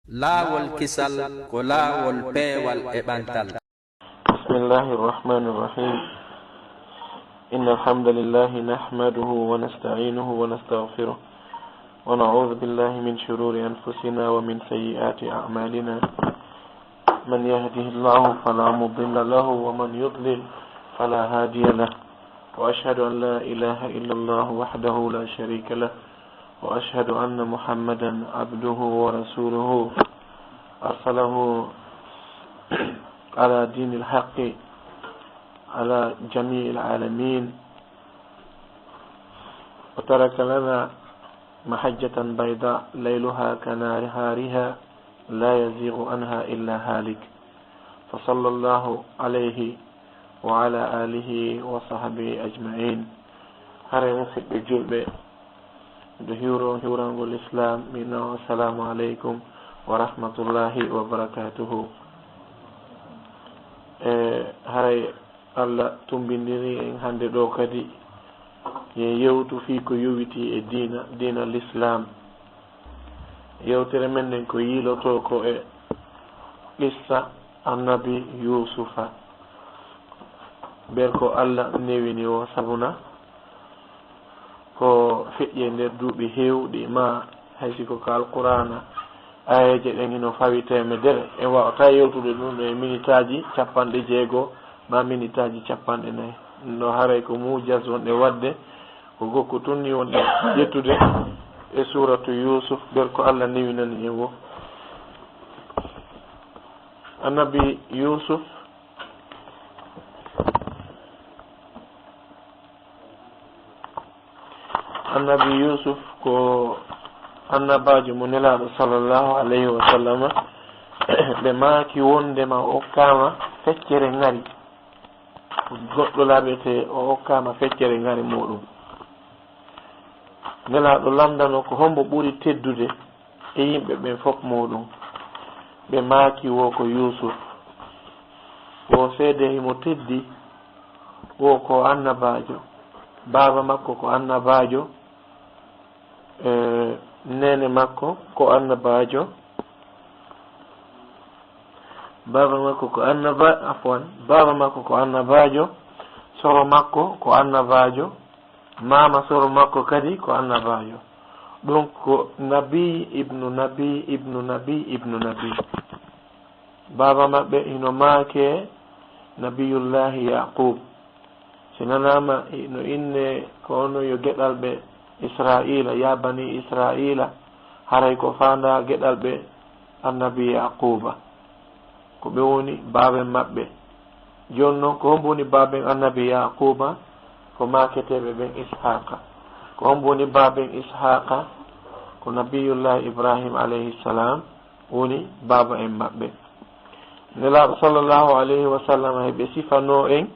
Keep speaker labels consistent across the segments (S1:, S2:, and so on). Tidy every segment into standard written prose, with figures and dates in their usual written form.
S1: laawol kisal ko laawol peewal e ɓantal.
S2: Bismillahi rrahmani rrahim. Inna alhamdulillahi nahmaduhu wa nasta'inuhu wa nastaghfiruh wa na'udhu billahi min shururi anfusina wa min sayyiati a'malina. Man yahdihillahu fala mudilla lahu wa man yudlil fala hadiya lahu. Wa ashhadu an la ilaha illallah wahdahu la sharika lahu. وأشهد أن محمدا عبده ورسوله أرسله على دين الحق على جميع العالمين وترك لنا محجة بيضاء ليلها كنهارها لا يزيغ عنها إلا هالك فصلى الله عليه وعلى آله وصحبه أجمعين. هذا نسب الجلب do hiwrangol islam mino assalamu aleykum wa rahmatullahi wa barakatuhu. Haray Allah tumbindiri en hande ɗo kadi ye yewtu fi ko yowiti e dina l'islam. Yewtere men nden ko yiloto ko e qissa annabi Yusufa ber ko Allah newini o sabuna ko feƴƴe nder duuɓi heewɗi ma haysiko ko alqur'ana ayeje ɗen hino fawi temedere en wawata yewtude ɗum e minitaji 60 ma minitaji 40 no haray ko mujas wonɗe wadde ko gokku tunni wonɗe ƴettude e suratu Yusuf ɓer ko Allah newinani en wo. Annabi Yusuf annabi Yusuf ko annabajo mo nelaɗo sallllahu alayhi wa sallam ɓe maaki wondema o okkama feccere ngari goɗɗo laaɓete o okkama feccere ngari muɗum. nelaɗo lamdano ko hombo ɓuri teddude e yimɓe ɓen fof muɗum. ɓe maaki wo ko Yusuf wo seede himo teddi wo ko annabajo, baba makko ko annabajo, nene makko ko annabajo, baba makko ko baba makko ko annabajo, soro makko ko annabajo, mama soro makko kadi ko annabajo. Donc nabi ibnu nabi ibnu nabi ibnu nabi. Baba mabɓe ino maake nabiyullahi Yaqub. sinanama no inne ko ono yo geɗal ɓe Israila, ya bani Israila, haray ko fanda geɗal ɓe annabi Yaquba ko ɓe woni baben maɓɓe. joni noon ko hombo woni baben annabi Yaquba ko maketeɓe ɓen Ishaqa. ko hombo woni baben Ishaqa ko nabiyullah Ibrahim alayhi salam woni baba en maɓɓe. nelaɗo sallllahu alayhi wa sallam heɓe sifano en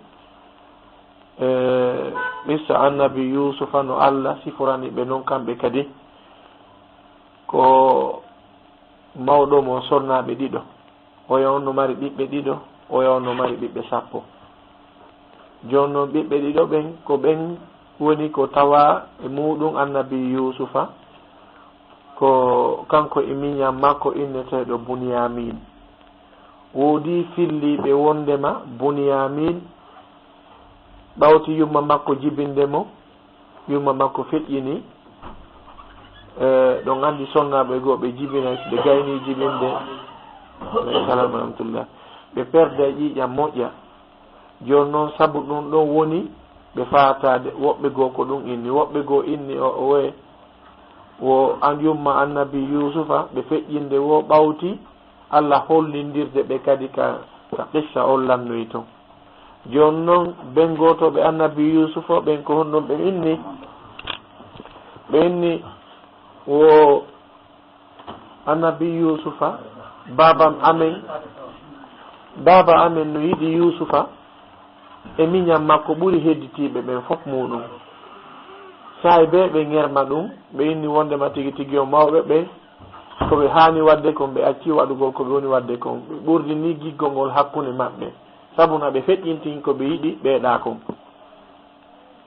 S2: ɓissa annabi Yusufa no Allah sifurani ɓe noon kamɓe kadi ko mawɗo mo sonnaɓe ɗiɗo. oya on no mari ɓiɓɓe ɗiɗo, oya on no mari ɓiɓɓe 10. joni noon ɓiɓɓe ɗiɗo ɓen ko ɓen woni ko tawa e muɗum annabi Yusufa ko kanko e miñam makko inneteɗo Bunyamin. woodi filliɓe wondema Bunyamin ɓawti yumma makko jibindemo, yumma makko feƴƴini. ɗon andi sonnaɓe goo ɓe jibina ɓe gayni jibinde salamu rahmatullah ɓe perda ƴiƴam moƴƴa. joni noon saabu ɗum ɗon woni ɓe fatade woɓɓe goo ko ɗum inni, woɓɓe goo inni o woye wo an yumma annabi Yusufa ɓe feƴƴinde wo ɓawti Allah hollindirde ɓe kadi ka qissa on lannoyi ton. joni noon ɓen gotoɓe annabi Yusufa ɓen ko honɗon ɓe inni wo annabi Yusufa baba amen no yiɗi Yusufa e miñam makko ɓuri hedditiɓe ɓen fof muɗum. sahi ɓe ɓe germa ɗum ɓe inni wondema tigui tigui o mawɓe ɓe koɓe hani wadde kon ɓe acci waɗugol koɓe woni wadde kon. ɓe ɓurdi ni giggol ngol hakkude maɓɓe sabuna ɓe feƴƴintin ko ɓe yiɗi ɓeeɗa kon.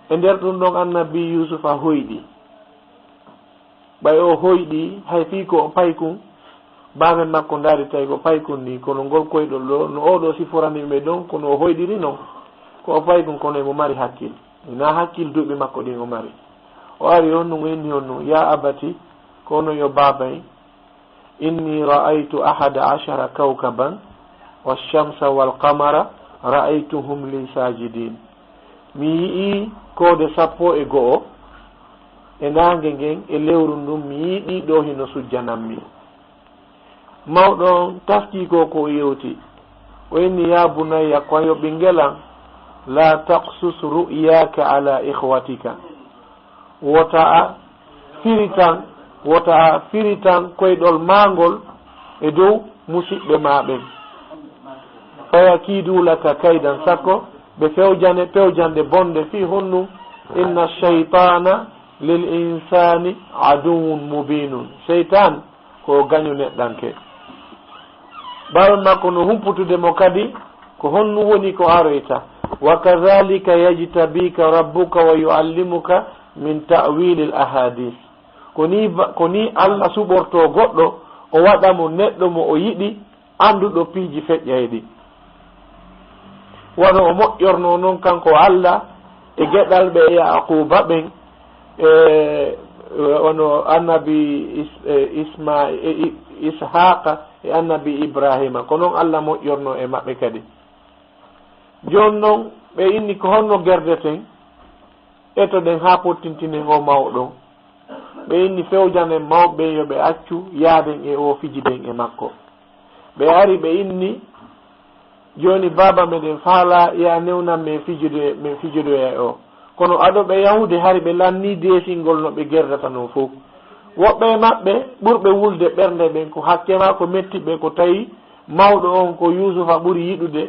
S2: e nder ɗum ɗon annabi Yusufa hoyɗi ɓay o hoyɗi hay fi ko o pay kum bamen makko ndaari tawi ko paykon ni kono ngol koyɗol ɗo no oɗo siforanimɓe ɗon kono o hoyɗiri noon ko o paykon kono emo mari hakkil na hakkil duuɓi makko ɗin o mari o ari on num inni on num ya abati kono yo babay inni ra'aytu ahada ashara kawkaban walshamsa walqamara ra'aytuhum li sajidin mi yi'i kode 11 e nange ngen e lewru ndum mi yiɗi ɗo hino sujjanammi mawɗon taski ko yewti o inni ya bunayya koyo ɓingelan la taqsus ru'yaka ala ikhwatika wota firitan koyɗol mangol e dow musidɓe maɓen fayakidu laka kaydan sakko ɓe pewjande bonde fi honnum inna shaytana lil insani aduwwun mubinun shaytan ko gañu neɗɗanke bawe makko no humputudemo kadi ko honnu woni ko aroyta wa kadhalika yajtabika rabbuka wa yuallimuka min ta'wili al ahadith koni Allah suɓorto goɗɗo o waɗamo neɗɗo mo o yiɗi anduɗo piiji feƴƴayɗi wono o moƴƴorno noon kanko Allah e geɗal ɓe yaquba ɓen wono annabi ishaqa e annabi ibrahima ko noon Allah moƴƴorno e maɓɓe kadi joni noon ɓe inni ko honno gerdeten eto ɗen ha pottintinen o mawɗon ɓe inni fewjanen mawɓe yoɓe accu yaaden e o fijiden e makko ɓe ari ɓe inni joni baba meɗen faala ya newnan min fijude e o kono aɗo ɓe yahude hari ɓe lanni deesingol no ɓe gerdata non fof woɓɓe maɓɓe ɓurɓe wulde ɓernde ɓen ko hakke ma ko metti ɓe ko tawi mawɗo on ko Yusufa ɓuri yiɗude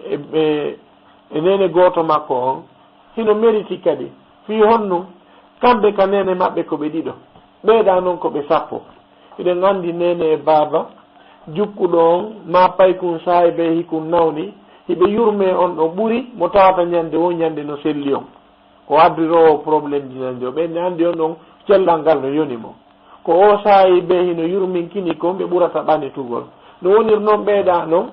S2: e nene goto makko on hino mériti kadi fi honnu kamɓe ka nene maɓɓe ko ɓe ɗiɗo ɓeeɗa noon ko ɓe 10 eɗen andi nene e baba jukkuɗo on ma paykun sahi ɓe hikun nawni hiɓe yurme on ɗo ɓuri mo tawata ñande wo ñande no selli on ko addirowo probléme jinande o ɓenne andi on ɗon cellal ngal no yoni mo ko o sahi ɓe hino yurminkini kon ɓe ɓurata ɓanitugol no wonir noon ɓeeɗa noon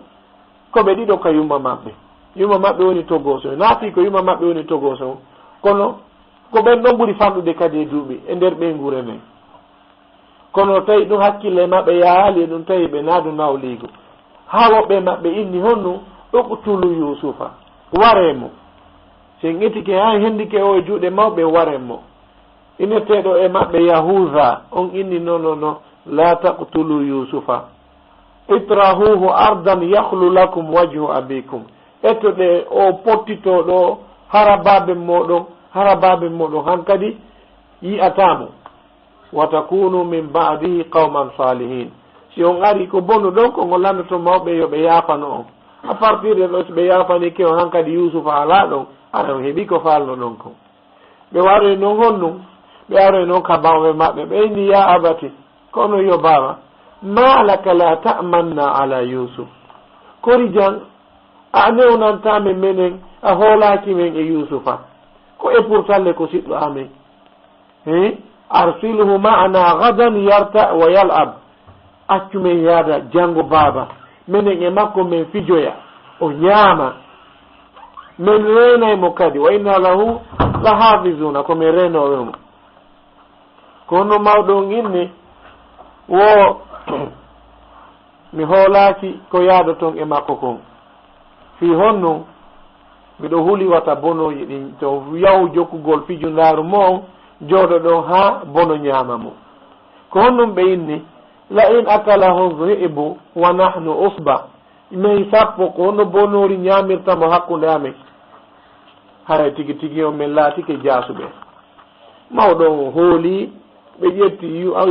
S2: koɓe ɗiɗo ka yumma maɓɓe woni togoso naati ko yumma maɓɓe woni togoso kono ko ɓen ɗon ɓuri famɗude kadi e duuɓi e nder ɓe ngure men kono tawi ɗum hakkille maɓɓe yaali ɗum tawi ɓe naadu nawligo ha woɓɓe maɓɓe inni honnu uqtulu Yusufa waremo sen etike ha hendike o e juuɗe mawɓe waremo inneteɗo e maɓɓe Yahuza on inni non la taqtulu Yusufa itrahuhu ardan yakhlu lakum wajhu abikum ettoɗe o pottito ɗo harabaɓe moɗon han kadi yi'atamo wa takunu min ba'dihi qauman salihin si on ari ko bonu ɗon ko ngol landoto mawɓe yoɓe yaafano on a partir de ɗo so ɓe yaafani ke on han kadi Yusufa ala ɗon aɗa heeɓi ko falno ɗon ko ɓe waroy noon honnum ɓe aroy noon ka bawɓe maɓɓe ɓe inni ya abati kono yo baba ma laka la ta'manna ala Yusuf kori jan a newnantame menen a hoolaki men e Yusufa ko e pourtalle ko siɗɗo amen arsilhu ma'ana gadan yarta wa yal'ab accumen yaada janngo baba menen e makko men fijoya o ñaama min renaymo kadi wa inna lahu la hafizuna ko min renoɓe mo kono mawɗo inni wo mi hoolaki ko yaada toon e makko kon fi honno miɗo huli wata bonoji ɗin to yahu jokkugol fijundaru mo on jooɗo ɗon ha bono ñaama mo ko honnum ɓe inni la in akalahu dhi'bu wa nahnu usba min 10 ko honno bonori ñamirtamo hakkunde amen haray tigi tigi on min laatike jaasuɓe mawɗo hooli ɓe ƴetti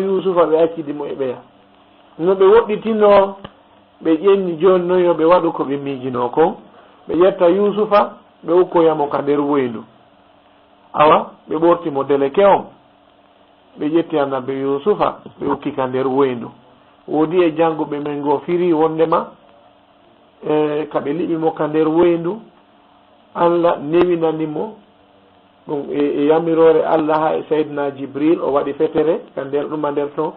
S2: Yusufa ɓe accidimo e ɓeya no ɓe woɗɗitino ɓe ƴenni joni noon yo ɓe waɗu ko ɓe miijino kon ɓe ƴetta Yusufa ɓe ukkoyamo ka nder woyndu awa ɓe ɓortimo deleke on ɓe ƴetti annabi Yusufa ɓe ukki ka nder woyndu woodi e jannguɓe men go firi wondema kaɓe liɓimo ka nder woyndu Allah newinanimo ɗum e yamirore Allah ha e Seydina Jibril o waɗi fetere ka nder ɗuma nder ton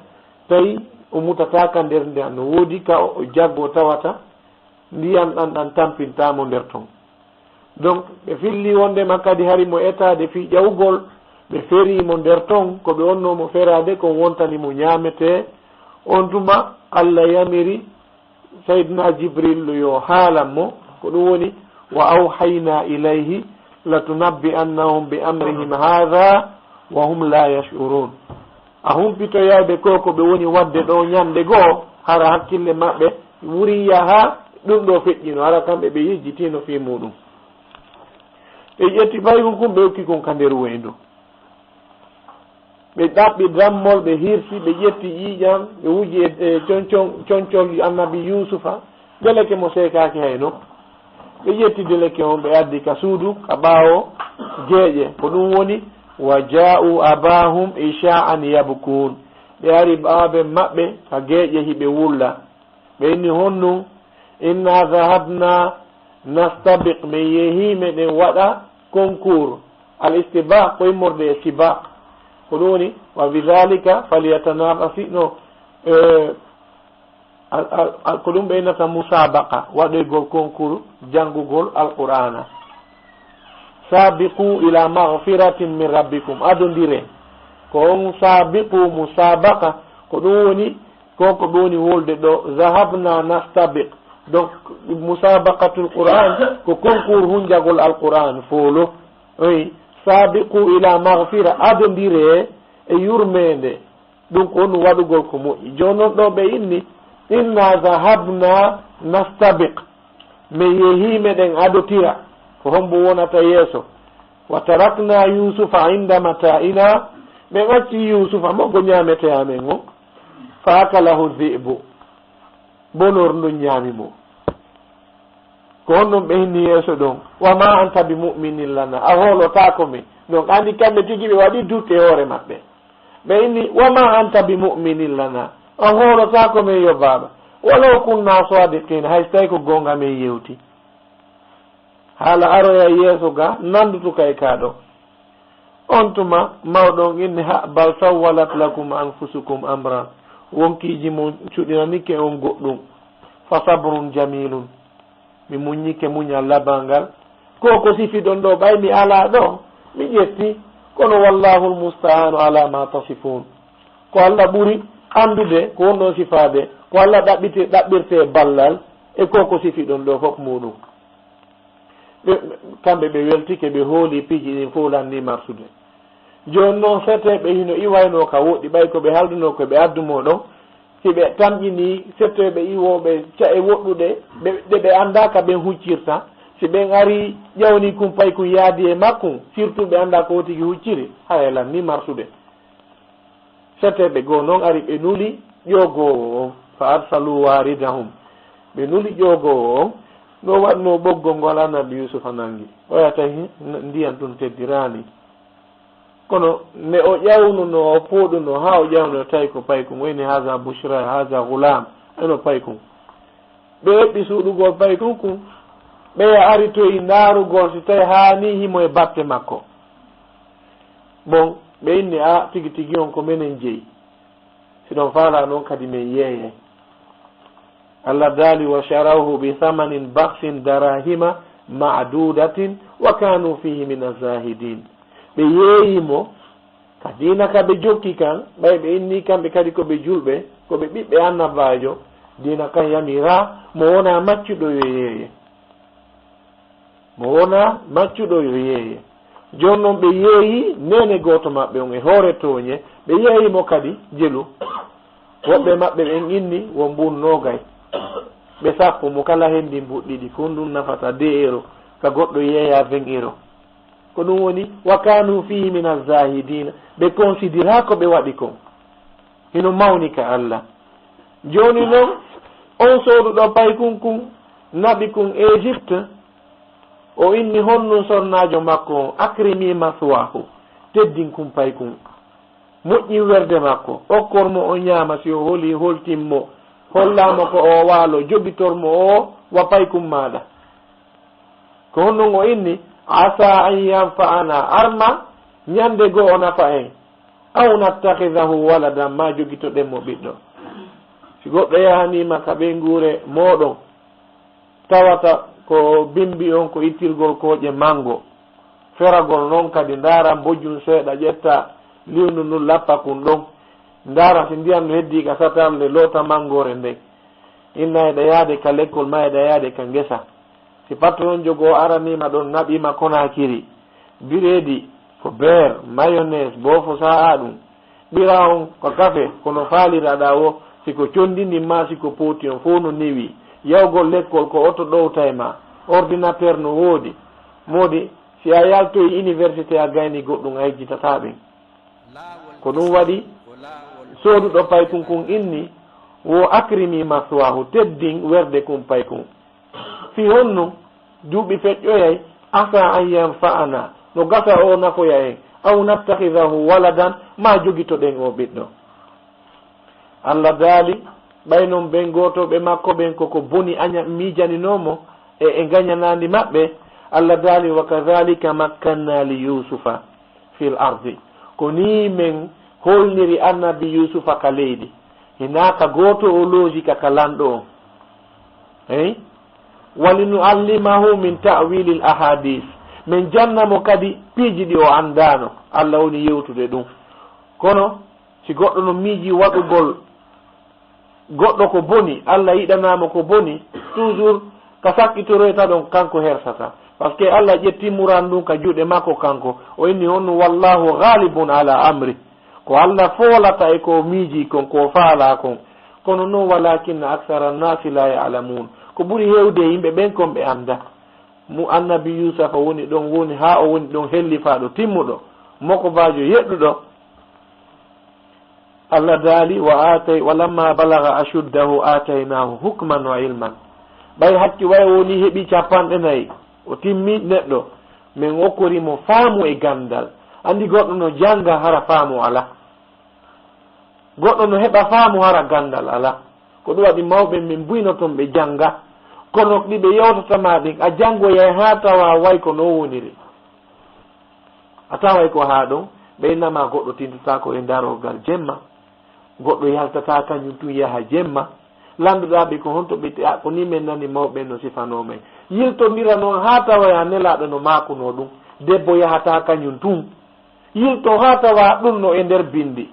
S2: tawi o mutataka nder nde no woodi ka o jaggo tawata ndiyam ɗan tampintamo nder ton. Donc ɓe filli wondema kadi hari mo etade fi ƴawgol ɓe ferimo nder ton ko ɓe wonnomo ferade ko wontanimo ñamete. On tuma Allah yamiri sayyidina Jibril yo haalan mo ko ɗum woni wa awhayna ilayhi latunabbi annahum bi amrihim hadha wa hum la yash'urun. A humpitoyayɓe ko ɓe woni wadde ɗo ñande goo hara hakkille maɓɓe wuri yaha ɗum ɗo feƴƴino hara kamɓe ɓe yejjitino fi muɗum. ɓe ƴetti faykun kum ɓe hokki kon ka nder weyndu, ɓe ɗaɓɓi dammol ɓe hirsi ɓe ƴetti ƴiƴam ɓe wuji e concol annabi Yusufa deleke mo sekaki hayno. ɓe ƴetti deleke on ɓe addi ka suudu ka ɓaawo jeeƴe ko ɗum woni wa ja'u abahum isha'an yabkun. ɓe ari ɓaaɓe maɓɓe ka geeƴe hiɓe wulla ɓe inni honnu inna dhahabna nastabiq min yehi meɗen waɗa concours al istibaq ko immorde e sibaq ko ɗum woni wa bidhalika falyatanafasi no ko ɗum ɓeynata musabaqa waɗoygol concours janngugol alqur'ana. sabiqu ila maghfiratin min rabbikum, adondire ko on sabiqu musabaqa ko ɗum woni koko ɓe woni wolde ɗo zahabna nastabiq. donc musabaqatul qur'an ko concours hunjagol alqur'an foolo. oyi sabiqu ila maghfira adondire e yurmede ɗum ko on waɗugol ko moƴƴi. joni noon ɗo ɓe inni inna zahabna nastabiq min yehi meɗen adotira ko hombo wonata yeeso. wa tarakna yusufa inda mata'ina, ɓe ɓacci yusufa mo go ñamete amen o fa akalahu dhi'bu, bonor ndun ñaamimo. ko honnon ɓe hinni yeeso ɗon wa ma anta bi mu'minin lana, a hoolotako min. donc andi kamɓe tigi ɓe waɗi dutte hoore maɓɓe. ɓe inni wa ma anta bi mu'minin lana, a hoolotako min yo baaba, walaw kunna sadiqin, hay so tawi ko gonga min yewti. haala aroya yeeso ga nandutu kay ka ɗo. on tuma mawɗon inni ha bal sawwalat lakum anfusukum amran, wonkiji mon cuɗinanike on goɗɗum. fa sabrun jamilun, mi muñike muñal labangal. ko sifi ɗon ɗo ɓay mi ala ɗo mi ƴetti, kono wallahu almusta'anu ala ma tasifun. ko Allah ɓuri andude ko wonɗon sifade, ko Allah ɗaɓɓirte ballal e ko sifi ɗon ɗo fof muɗum. kamɓe ɓe weltike ɓe hooli piiji ɗin fof lanni marsude. joni noon setteɓe hino iwayno ka woɗɗi ɓay ko ɓe halduno ko ɓe addumo ɗon, si ɓe tamƴini settoɓe iwoɓe ca e woɗɗuɗe ɗe ɓe andaka ɓen huccirta, si ɓen ari ƴawni kum pay kum yaadi e makkum surtout ɓe anda ko tigi hucciri haya lanni marsude. setteɓe goo noon ari ɓe nuli ƴogowo on fa arsalu waridahum, ɓe nuli ƴogowo on no waɗno ɓoggol ngol annabi Yusufa nangi oyata ndiyan ɗum teddirani. kono ne o ƴawnu no o pooɗuno ha o ƴawno tawi ko paykum wayni haza bushra haza gulam eno paykum. ɓe heɓɓi suuɗugol paykum kum ɓeya ari toyi ndaarugol si tawi haani himo e batte makko. bon ɓe inni a tigi tigi on ko menen jeeyi, siɗon faala noon kadi min yeeye. Allah daali wa sharawhu bi thamanin baksin darahima ma'dudatin wa kanu fihi min azahidin. ɓe yeeyimo ka dina ka ɓe jokki kan ɓay ɓe inni kamɓe kadi koɓe julɓe koɓe ɓiɓɓe annabajo. dina kan yamira mo wona maccuɗo yo yeeye, mo wona maccuɗo yo yeeye. joni noon ɓe yeeyi nene goto maɓɓe on e hoore toñe, ɓe yeeyimo kadi jelu. woɓɓe maɓɓe ɓen inni wo mbun nogay, ɓe sappo mo kala hendi mbuɗɗiɗi fo ndum nafata 2 euro ka goɗɗo yeeya 20 euro. ko ɗum woni wa kanu fihi min azahidina, ɓe considéra ko ɓe waɗi kon hino mawni ka Allah. joni noon on sooduɗo paykun kun naɓi kun Égypte, o inni honnun sonnajo makko on akrimi maswahu, teddin kun paykun, moƴƴi werde makko, okkormo o ñaama si o holi holtimmo, hollamo ko o waalo, joɓitormo o wa paykum maɗa. ko honnon o inni asa an yanfa'ana, arma ñande go o nafa en, aw nattakhidahu walada ma jogitoɗen mo ɓiɗɗo. si goɗɗo yahanima ka ɓe nguure moɗon tawata ko bimbi on ko ittirgol kooƴe mango feragol noon kadi ndaara mbojjum seeɗa ƴetta liwndu ndun lappa kun ɗon ndaara si ndiyam no heddi ka satarle loota mangore nden inna eɗa yaade ka lekkol ma eɗa yaade ka ngesa si patto on jogo aranima ɗon naɓima Konakiri bireedi ko beer mayonnaise boofo sa'a ɗum ɓira on ko kafe kono faaliraɗa o siko condinima siko pooti on fof no newi yawgol lekkol ko oto ɗowta e ma ordinateur no woodi moodi si a yaltoye université a gayni goɗɗum a yejjitata ɓen ko ɗum waɗi sooduɗo paykun kun inni wo akrimi maswahu teddin werde kun paykun fi honnu duuɓi feƴƴoyay asa an yanfa'ana no gasa o nafoya en aw nattakhidahu waladan ma jogitoɗen o ɓiɗɗo. Allah daali ɓay noon ɓen gotoɓe makko ɓen koko boni aña miijaninomo e gañanandi maɓɓe. Allah daali wa kadhalika makkanna li yusufa fil ardi ko ni men holniri annabi yusufa ka leydi hinaka goto o looji ka lanɗo on hey walinuallimahu min ta'wilil ahadith min jannamo kadi piiji ɗi o andano. Allah woni yewtude ɗum kono si goɗɗo no miiji waɗugol goɗɗo ko boni Allah yiɗanamo ko boni toujours ka sakkitoroyta ɗon kanko hersata par ce que Allah ƴettimuran ɗum ka juuɗe makko kanko o inni honno wallahu ghalibun ala amri ko Allah foolata e ko miiji kon ko faala kon kono noon walakinna aksara nnasi la ya'lamun ko ɓuri hewde yimɓe ɓen kon ɓe anda mu annabi yusufa woni ɗon woni ha o woni ɗon hellifaɗo timmuɗo mokobajo yeɗɗuɗo. Allah daali walamma balaga ashuddahu ataynahu hukman wa ilman ɓay hakki way woni heeɓi 4 o timmi neɗɗo min okkorimo faamu e gandal. andi goɗɗo no janga hara faamu ala, goɗɗo no heɓa faamu hara gandal ala. ko ɗum waɗi mawɓe min buynoton ɓe janga kono ɗiɓe yewtatama ɗin a jangoyay ha tawa way ko no woniri a taway ko ha ɗon ɓeynama goɗɗo tintatako e darogal jemma, goɗɗo yaltata kañum tun yaha jemma. landuɗaɓe ko honto ɓe ko ni men nani mawɓe no sifanomen yiltodira noon ha tawa a nelaɗo no makuno ɗum debbo yahata kañum tun yilto ha tawa ɗum no e nder bindi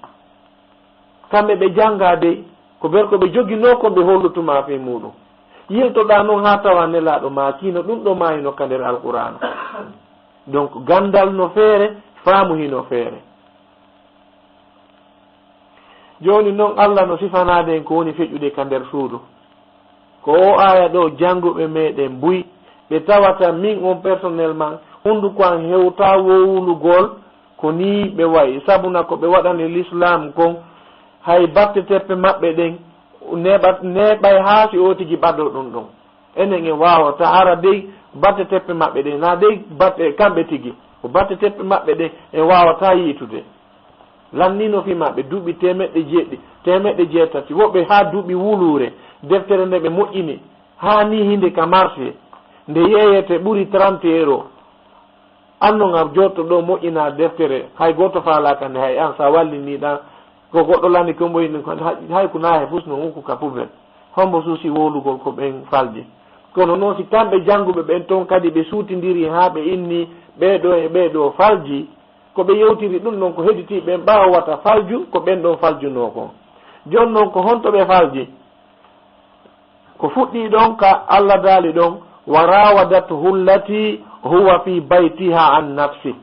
S2: kamɓe ɓe janga dey ko berko ɓe jogino ko ɓe hollutuma fe muɗum yiltoɗa noon ha tawa nelaɗo ma kino ɗum ɗo ma hino ka nder alqur'ana. donc gandal no feere faamu hino feere. joni noon Allah no sifanaden ko woni feƴƴude ka nder suudu ko o aya ɗo janguɓe meɗen buy ɓe tawata min on personnellement hunduko an hewta wowulugol ko ni ɓe wayi sabuna ko ɓe waɗani l'islam kon hay batte teppe maɓɓe ɗen neɓay ha si o tigi ɓaɗo ɗum ɗon enen en wawata ara dey batte teppe maɓɓe ɗen na dey batte kamɓe tigi ko batte teppe maɓɓe ɗen en wawata yiitude lannino fi maɓɓe duuɓi 1,7 woɓɓe ha duuɓi wulure deftere nde ɓe moƴƴini ha ni hinde ka marché nde yeyete ɓuri 30 €. annoga jotto ɗo moƴƴina deftere hay goto falaka nde hay an sa walliniɗa ko goɗɗo landi ko mboyini hay ko nahe fusno hukku ka poubel hombo suusi wolugol ko ɓen falji. kono noon si kamɓe janguɓe ɓen toon kadi ɓe suutidiri ha ɓe inni ɓeɗo e ɓeɗo falji ko ɓe yewtiri ɗum ɗon ko heɗiti ɓen ɓawata falju ko ɓen ɗon faljuno kon. joni noon ko honto ɓe falji ko fuɗɗi ɗon ka Allah daali ɗon wa rawadatuhu llati huwa fi baytiha an nafsi.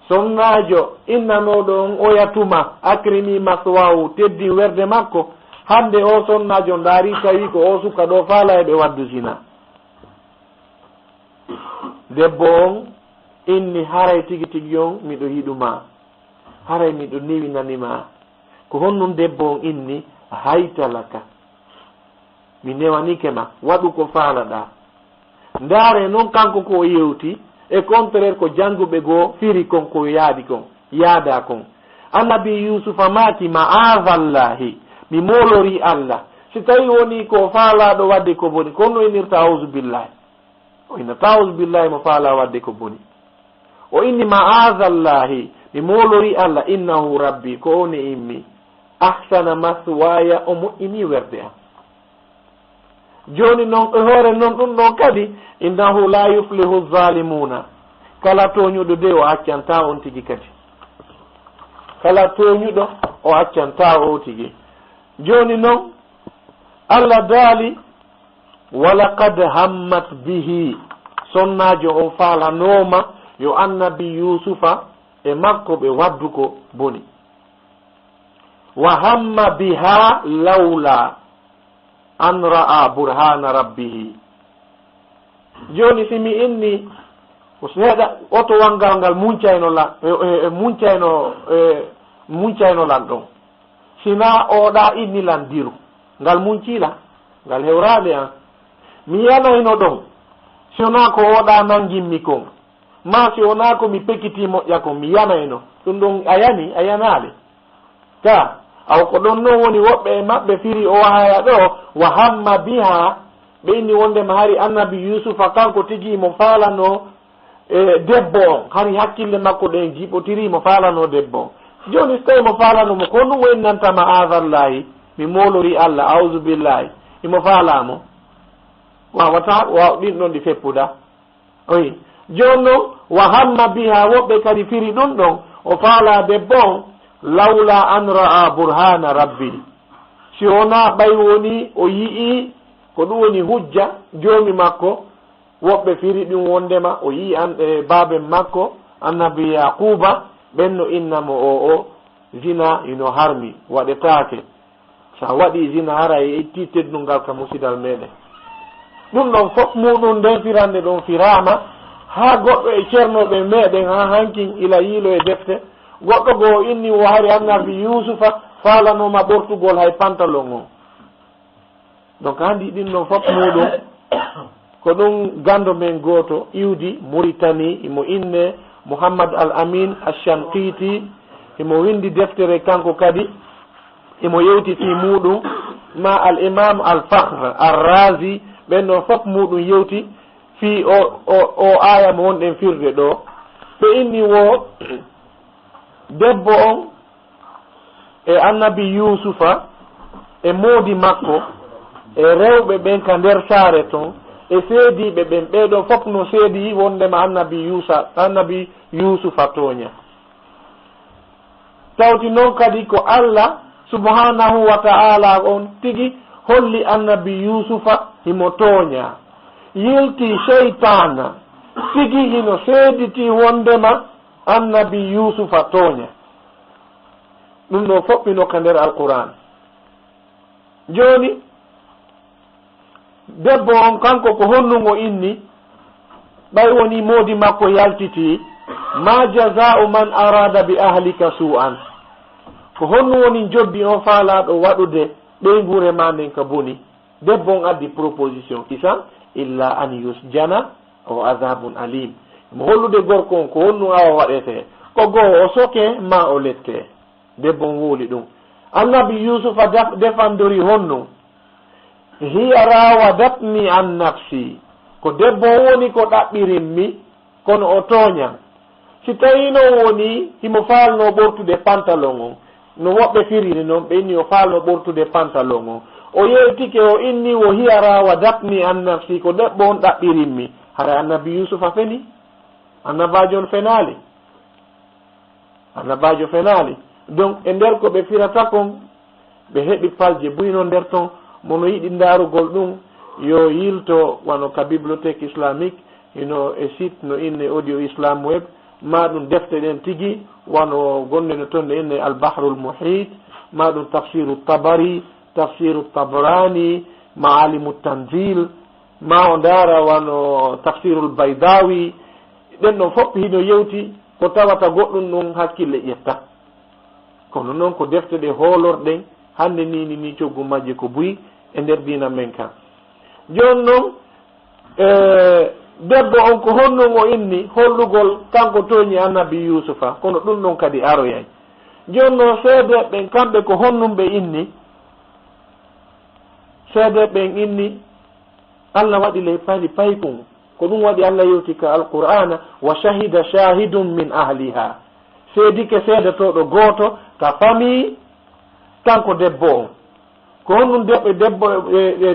S2: sonnajo innanoɗon o yatuma akrimi maswahu teddi werde makko hande o sonnajo ndaari tawi ko o suka ɗo faala eɓe waddu zina. debbo on inni haray tigi tigi on miɗo yiɗuma haray miɗo newinanima ko honnun debbo on inni haytalaka mi newanikema waɗu ko faalaɗa. ndaare noon kanko ko yewti e contraire ko janguɓe goo firi kon ko yaadi kon yaada kon. annabi yusufa maaki ma'adallahi mi molori Allah si tawi woni ko faalaɗo wadde ko boni kono inirta auzu billahi o inata auzu billahi mo faala wadde ko boni o inni ma'azallahi mi molori Allah innahu rabbi ko oni immi ahsana maswaya o moƴƴini werde am joni noon e hoore noon ɗum ɗon kadi innahu la yuflihu zalimuna kala toñuɗo de o accanta on tigi kadi kala toñuɗo o accanta o tigi joni noon Allah daali walaqad hammat bihi sonnajo on faalanoma yo annabi yusufa e makko ɓe waddu ko boni wa hamma biha lawla an ra'a burhana rabbihi joni simi inni ko seeɗa oto wangal ngal muncayno muncayno lan ɗon sina oɗa inni lan diru ngal muncila ngal hewraɓe an mi yanayno ɗon si wona ko oɗa nangimmi kon ma si wona ko mi pekkiti moƴƴa kon mi yanayno ɗum ɗon a yanale ka aw ko ɗon noon woni woɓɓe e maɓɓe firi o haya ɗo wa hamma biha ɓe inni wondema hari annabi yusufa kanko tigi mo falano debbo on hari hakkille makko ɗen jiɓotiri mo falano debbo on joni so tawi mo falanomo ko ɗum woyi nantama azallahi mi molori Allah auzu billahi imo falamo wawata waw ɗin ɗon ɗi feppuda oyi joni noon wa hamma biha woɓɓe kadi firi ɗum ɗon o faala debbo on lawla an ra'a burhana rabbi si wona ɓay woni o yii ko ɗum woni hujja joomi makko woɓɓe firi ɗum wondema o yii baabe makko annabi yaquba ɓenno innamo o zina ino harmi waɗetake sa waɗi zina hara e itti teddungal ka musidal meɗen ɗum ɗon fof muɗum nden firande ɗon firama ha goɗɗo e ceernoɓe meɗen ha hankin ila yiilo e defte goɗɗo goo inni o hari annabi yusufa falanoma ɓortugol hay pantalon on donc handi ɗin ɗon fof muɗum ko ɗum gando men goto iwdi Mauritanie imo inne Mouhammad Al Amin Ash-Shanqiti imo windi deftere kanko kadi imo yewtiti muɗum ma al imam al Fakhr ar-Razi ɓen ɗon fof muɗum yewti fi o aya mo wonɗen firde ɗo ɓe inni wo debbo on e annabi yusufa e moodi makko e rewɓe ɓen ka nder saare ton e seediɓe ɓen ɓeɗon fof no seedi wondema annabi yusufa tooña tawti noon kadi ko Allah subhanahu wa ta'ala on tigi holli annabi yusufa himo tooña yilti sheytana tigi hino seediti wondema annabi yusufa tooña ɗum ɗo foɓɓino ka nder alquran joni debbo on kanko ko honnugo inni ɓay woni moodi makko yaltiti ma jaza'u man arada bi ahlika su'an ko honnu woni jobbi on faalaɗo waɗude ɓeygure ma nden ka boni debbo on addi proposition kisan illa an yusjana o azabun alim mo hollude gorko on ko honnu awa waɗete ko goo o soke ma o lette debbo on wooli ɗum annabi yusufa defandori honnu hiya rawadatni an nafsi ko debbo woni ko ɗaɓɓirinmi kono o tooña si tawi noon woni himo faalno ɓortude pantalon on no woɓɓe firini noon ɓe inni o faalno ɓortude pantalon on o yewtike o inni wo hiya rawadatni an nafsi ko debbo on ɗaɓɓirinmi hara annabi yusufa feni annabajo on fenaali annabajo fenaali donc e nder ko ɓe firata kon ɓe heɓi palje buyno nder ton mono yiɗi ndaarugol ɗum yo yilto wano ka bibliothèque islamique ino e site no inne audio islam web ma ɗum defte ɗen tigi wano gonne no toon ne inne albahrul muhit ma ɗum tafsiru tabari tafsiru tabrani maalimu tanzil ma o ndaara wano tafsirul baydawi ɗen ɗon fof hino yewti ko tawata goɗɗum ɗum hakkille ƴetta kono noon ko defte ɗe hoolorɗen hande ni coggu majje ko buyi e nder dina men kan joni noon debbo on ko honnun o inni hollugol kanko tooñi annabi yusufa kono ɗum ɗon kadi aroyay joni noon seede ɓen kamɓe ko honnum ɓe inni seede ɓen inni Allah waɗi ley paykum ko ɗum waɗi Allah yewtika alqur'ana wa shahida shahidum min ahliha seedike seedatoɗo gooto ka famille kanko debbo on ko honɗum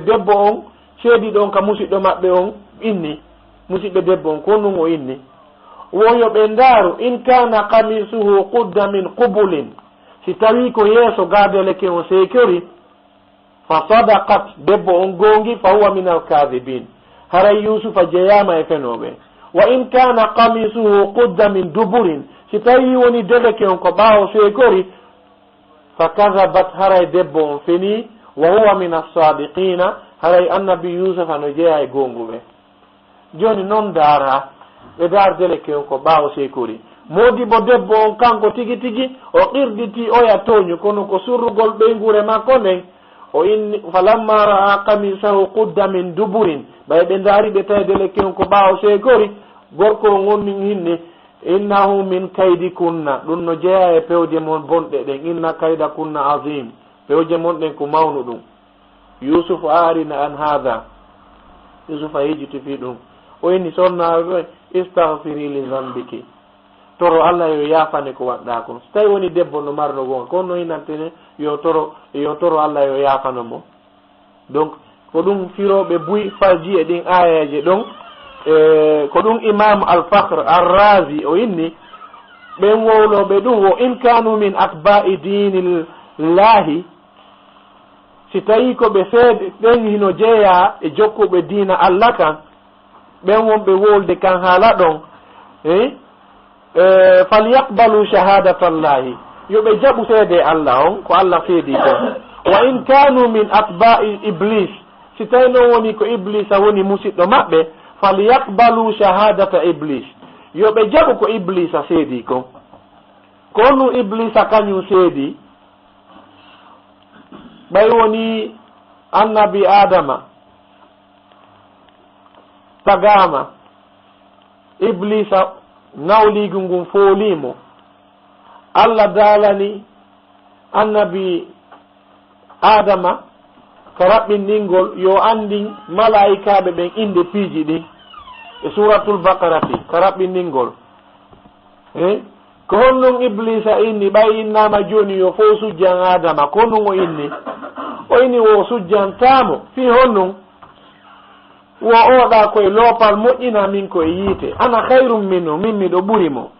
S2: debbo on seediɗo on ka musidɗo maɓɓe on inni musidɓe debbo on ko honɗum o inni woyoɓe ndaaru in kana kamisuhu qudda min qubulin si tawi ko yeeso gadeleke on seekori fa sadaqat debbo on gongi fa huwa min alkadibin haray yusufa jeyama e fenoɓe wa in kana kamisuhu qudda min duburin si tawi woni deleke on ko ɓaawo seekori fa kadabat haray debbo on feni wa huwa min assadiqina haray annabi yusufa no jeeya e gonguɓe joni noon daara ɓe dar deleke on ko ɓaawo seekori modibo debbo on kanko tigi tigi o qirɗiti oya toñu kono ko surrugol ɓeygure makko nden o inni falamma ra'a kamisahu qudda min duburin ɓay ɓe daari ɓe tawi deleke on ko ɓaawo seekori gorko o gonnin hinni innahu min kaydi kunna ɗum no jeeya e pewje mon bonɗe ɗen inna kayda kunna azim pewje mon ɗen ko mawnu ɗum yusuf arina an hada yusufa hijiti fi ɗum o inni sonnaɓe istahfiri li zambiki toro Allah yo yaafane ko waɗɗa kon so tawi woni debbo no marno gonga kono no hinantene yo toro Allah yo yaafano mo donc ko ɗum firoɓe buy faji e ɗin ayaje ɗon ko ɗum imam al-fakhr ar-razi o inni ɓen wowloɓe ɗum wo in kanu min atba'i dinillahi si tawi ko ɓe seede ɓen hino jeeya e jokkuɓe diina Allah kan ɓen wonɓe wolde kan haala ɗon falyaqbalu shahadatallahi yoɓe jaɓu seede Allah on ko Allah seedi ko wa in kanu min atba'i iblis si tawi noon woni ko iblisa woni musidɗo maɓɓe falyaqbalu shahadata iblis yoɓe jaɓu ko iblisa seedi ko kono iblisa kañum seedi ɓay woni annabi adama tagama iblisa nawligu ngun foolimo Allah daalani annabi adama ka raɓɓinɗingol yo andin malaikaɓe ɓen inde piiji ɗin e suratul bakarati ka raɓɓinɗingol ko honnon iblisa inni ɓay innama joni yo fo sujjan adama ko honnon o inni wo sujjantamo fi honnon wo oɗa koye loopal moƴƴina min koye yiite ana hayrum minhu min miɗo ɓuri mo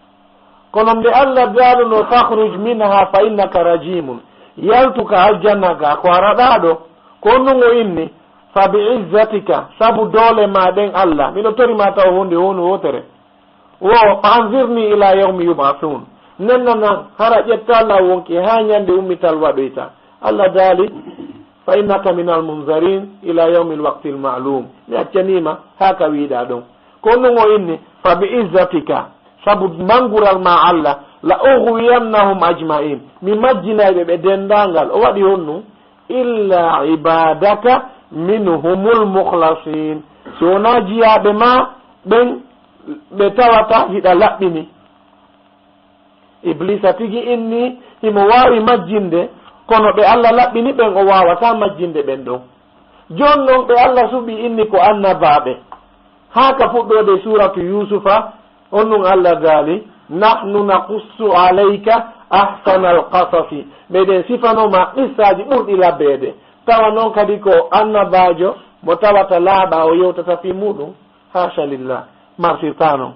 S2: kono nde Allah daaluno fakhruj minha fa innaka rajimun yaltuka aljanna ga ko araɗaɗo ko honnon o inni fa bi izzatika sabu doole ma ɗen Allah miɗo torima taw hunde woni wotere wo anzirni ila yawmi yubathun nennanan hara ƴetta Allah wonki ha ñande ummital waɗoyta Allah daali fa innaka min almunzarin ila yawmi alwaqti almalum mi accanima ha ka wiiɗa ɗon ko non o inni fa bi izzatika sabu mangural ma Allah la ughwiyannahum ajma'in mi majjinayɓe ɓe dendangal o waɗi honnu illa ibadaka minhumul mukhlasin so wona jiyaɓe ma ɓen ɓe tawata hiɗa laɓɓini iblisa tigi inni himo wawi majjinde kono ɓe Allah laɓɓini ɓen o wawata majjinde ɓen ɗon jon noon ɓe Allah suɓi inni ko annabaɓe ha ka fuɗɗode suratu yusufa on nun Allah gaali nahnu naqussu alayka ahsana alqasasi meɗen sifanoma qissaji ɓurɗi labbede tawa noon kadi ko annabajo mo tawata laaɓa o yewtata fi muɗum hasha lillah marsirta noon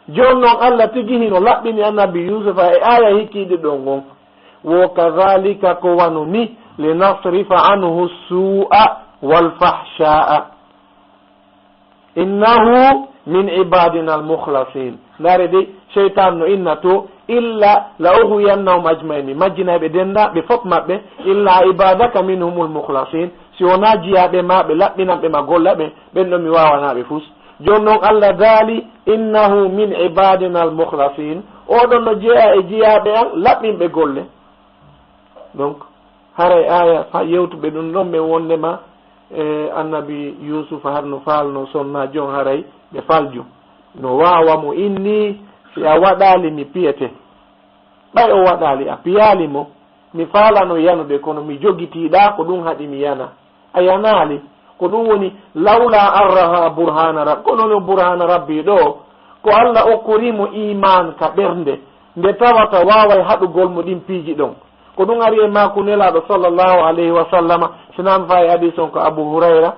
S2: jon noon Allah tigi hino laɓɓini annabi yusufa e aya hikkiɗi ɗon gon wo kadhalika ko wanu ni linasrifa anhu su'a walfahsha'a innahu min ibadina almukhlasin ndare de cheytan no inna to illa la ughwiyannahum ajmaini majjinaɓe denda ɓe fof maɓɓe illa ibadaka minhumul mukhlasin si wona jiyaɓe ma ɓe laɓɓinanɓe ma golla ɓe ɓen ɗo mi wawanaɓe fus joni noon Allah daali innahu min ibadina almukhlasin oɗon no jeeya e jiyaɓe an laɓɓinɓe golle donc haray aya fa yewtuɓe ɗum ɗon ɓe wondema annabi yusufa har no falno sonna jon haray ɓe falju no wawa mo inni si a waɗali mi piyete ɓay o waɗali a piyali mo mi falano yanude kono mi jogitiɗa ko ɗum haɗi mi yana a yanali ko ɗum woni lawla arraha burhana rabbi kono no burhana rabbi ɗo ko Allah okkorimo iman ka ɓernde nde tawata waway haɗugol mo ɗin piiji ɗon ko ɗum ari e mako nelaɗo sallllahu alayhi wa sallama sinam fayi hadis on ko Abu Hurayra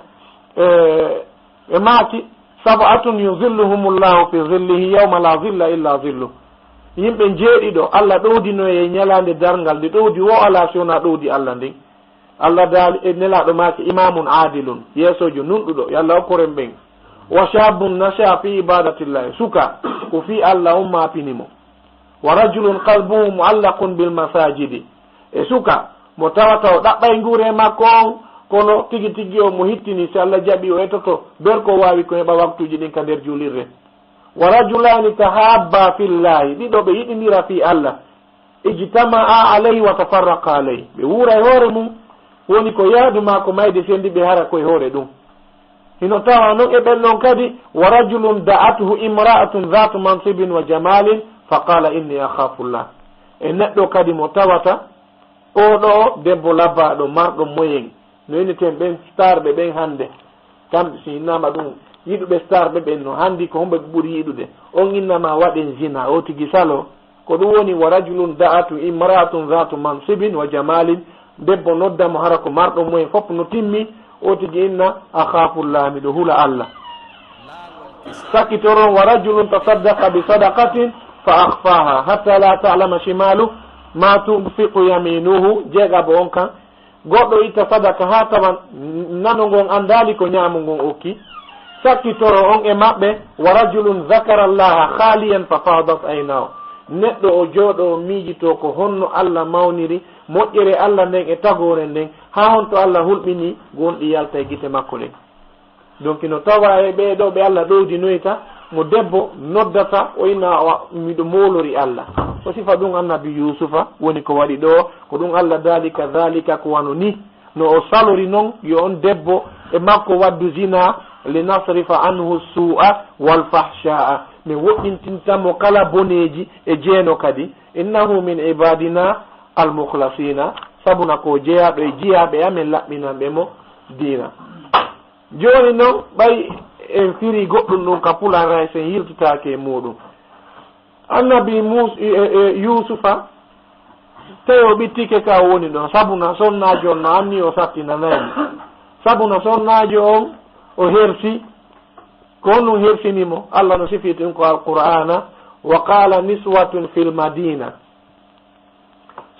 S2: e maaki sab'atun yuzilluhumullahu fi zillihi yawma la zilla illa zillu yimɓe jeeɗiɗo Allah ɗowdino e ñalande dargal nde ɗowdi wo ala sona ɗowdi Allah ndin Allah daali e nelaɗo maaki imamun adilun yeesojo nunɗuɗo yo Allah okkoren ɓen wa shabun nasha fi ibadatillahi suka ko fi Allah maapinimo wa rajulun qalbuhu muallaqun bil masajidi e suka mo tawata o ɗaɓɓay nguure makko on kono tigi tigi o mo hittini si Allah jaɓi o etoto ber ko wawi ko heɓa waktuji ɗin ka nder julirre wa rajulani tahabba fillahi ɗiɗo ɓe yiɗindira fi Allah ijtama'a alayhi wa tafarraqa alayhi ɓe wuura e hoore mum woni ko yaadu ma ko mayde sendi ɓe hara koye hoore ɗum hino tawa noon e ɓen ɗon kadi wa rajulun da'atuhu imra'atun dhatu mansibin wa jamalin fa qala inni akhafullah e neɗɗo kadi mo tawata oɗo debbo labbaɗo marɗo moyen no inneten ɓen star ɓe ɓen hande kamɓe si innama ɗum yiɗuɓe star ɓe ɓen no handi ko homɓe ɓuuri yiɗude on innama waɗen zina o tigi salo ko ɗum woni wa rajulun da'atu imra'atun dhatu mansibin wa jamalin debbo noddamo hara ko marɗo moyen fof no timmi o tigi inna akhafullah miɗo hula Allah sakkitoron wa rajulun tasaddaqa bi sadaqatin fa akhfaha hatta la ta'lama shimalu ma tunfiqu yaminuhu jeegabo on kan goɗɗo itta sadaka ha tawan nano ngon andali ko ñaamu ngon okki sakkitoro on e maɓɓe wa rajulun zakara llaha khaliyan fa fadat aynahu neɗɗo o jooɗo miijito ko honno Allah mawniri moƴƴere Allah nden e tagore nden ha honto Allah hulɓini gonɗi yalta e gite makko ɗen donc no tawa e ɓeɗo ɓe Allah ɗowdinoyta mo debbo noddata o ina miɗo molori Allah o sifa ɗum annabi Yusufa woni ko waɗi ɗo ko ɗum Allah dalika dhalika ko wano ni no o salori noon yo on debbo e makko waddu zina linasrifa anhu su'a wal fahsha'a mi woɗɗintintamo kala boneji e jeeno kadi innahu min ibadina al mukhlasina sabuna ko jeeyaɗo e jiyaɓe amen laɓɓinanɓe mo dina joni noon ɓay en firi goɗɗum ɗum ka pulara sen yirtitake e muɗum annabi Yusufa tawi o ɓittike ka woni ɗon sabuna sonnajo on no anni o sattinanayni sabuna sonnajo on o hersi ko honum hersinimo Allah no sifi ɗum ko alqur'ana wa qala niswatun fil madina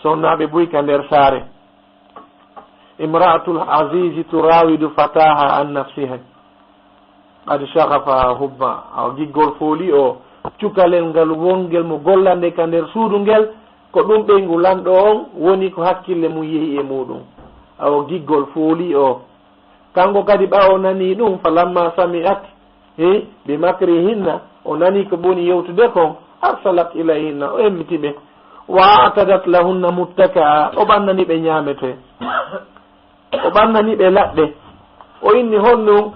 S2: sonnaɓe buyka nder saare imra'atul azizi turawidu fataha an nafsiha qad shaghafa hubba aw giggol fooli o cukalel ngal wongel mo gollande ka nder suudu ngel ko ɗum ɓeygu lanɗo on woni ko hakkille mum yehi e muɗum aw giggol fooli o kanko kadi ɓawo nani ɗum falamma sami'at bi makrihinna o nani ko ɓoni yewtude kon arsalat ilayhinna o embitiɓe wa atadat lahunna muttaka'a o ɓannani ɓe ñamete o ɓannani ɓe laɗɗe o inni honnu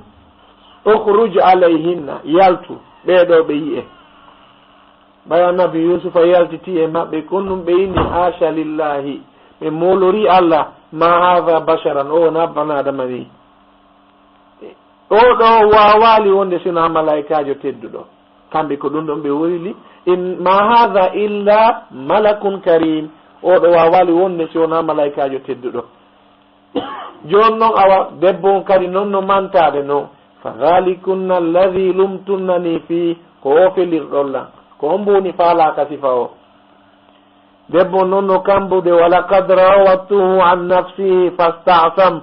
S2: ukhruj alayhinna yaltu ɓeɗo ɓe yi'e ɓaya nabi Yusufa yaltiti e maɓɓe konnum ɓe inni hasha lillahi ɓe molori Allah ma hadha basharan o na banadama ni o ɗo wawali wonde sina malaikajo tedduɗo kamɓe ko ɗum ɗon ɓe worili in ma hadha illa malakun karim o ɗo wawali wonde sina malaikajo tedduɗo joni noon awa debbo on kadi noon no mantade noon fa dhalikunna alladhi lumtunnani fi ko o felirɗollan ko on mboni faalaka sifa o debbo noon no kambude wala kad rawattuhu an nafsihi fastasam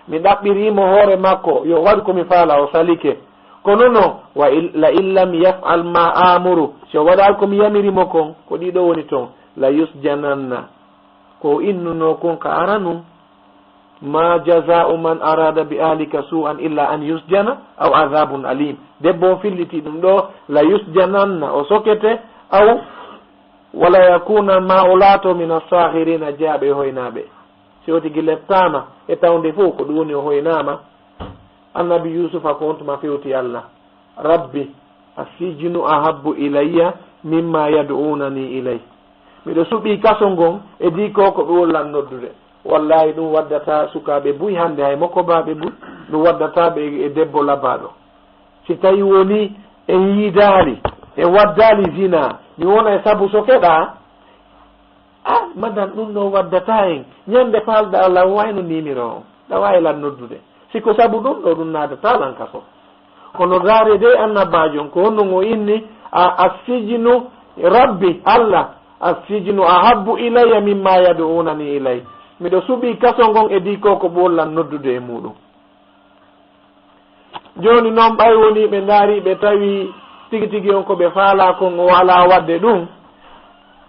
S2: mi ɗaɓɓirimo hoore makko yo waɗi komi faala o salike kono noon wa la in lam yaf'al ma amuru so waɗal komi yamirimo kon ko ɗiɗo woni toon la yusjananna ko innuno kon ka aranum ma jaza'u man arada bi ahlika su'an illa an yusjana aw adhabun alim debbo on filliti ɗum ɗo la yusjananna o sokete aw wala yakuna ma ulato min as-saghirina jaaɓe hoynaɓe si o tigi lettama e tawde fof ko ɗum woni o hoynama annabi Yusufa ko ontuma fewti Allah rabbi asijinu ahabbu ilayya mimma yad'unani ilay miɗo suɓi kaso ngon e di ko ɗum wollan noddude wallahi ɗum waddata sukaɓe buy hande hay makko baɓe buy mi waddataɓe e debbo labaɗo. Si tawi woni e yiidali e waddali zina mi wona e sabu so keɗa madan ɗum ɗo waddata en ñande palɗa Allah wayno nimiro o ɗa wawi lan noddude siko sabu ɗum ɗo ɗum nadata lan kaso kono daare de annabajon ko honno o inni assijinu rabbi Allah assijinu ahabbu ilayya mimma yad'unani ilay miɗo suɓi kaso ngon e di ko ɓollan noddude e muɗum. Joni noon ɓay woni ɓe daari ɓe tawi tigi tigi on ko ɓe faala kon o wala wadde ɗum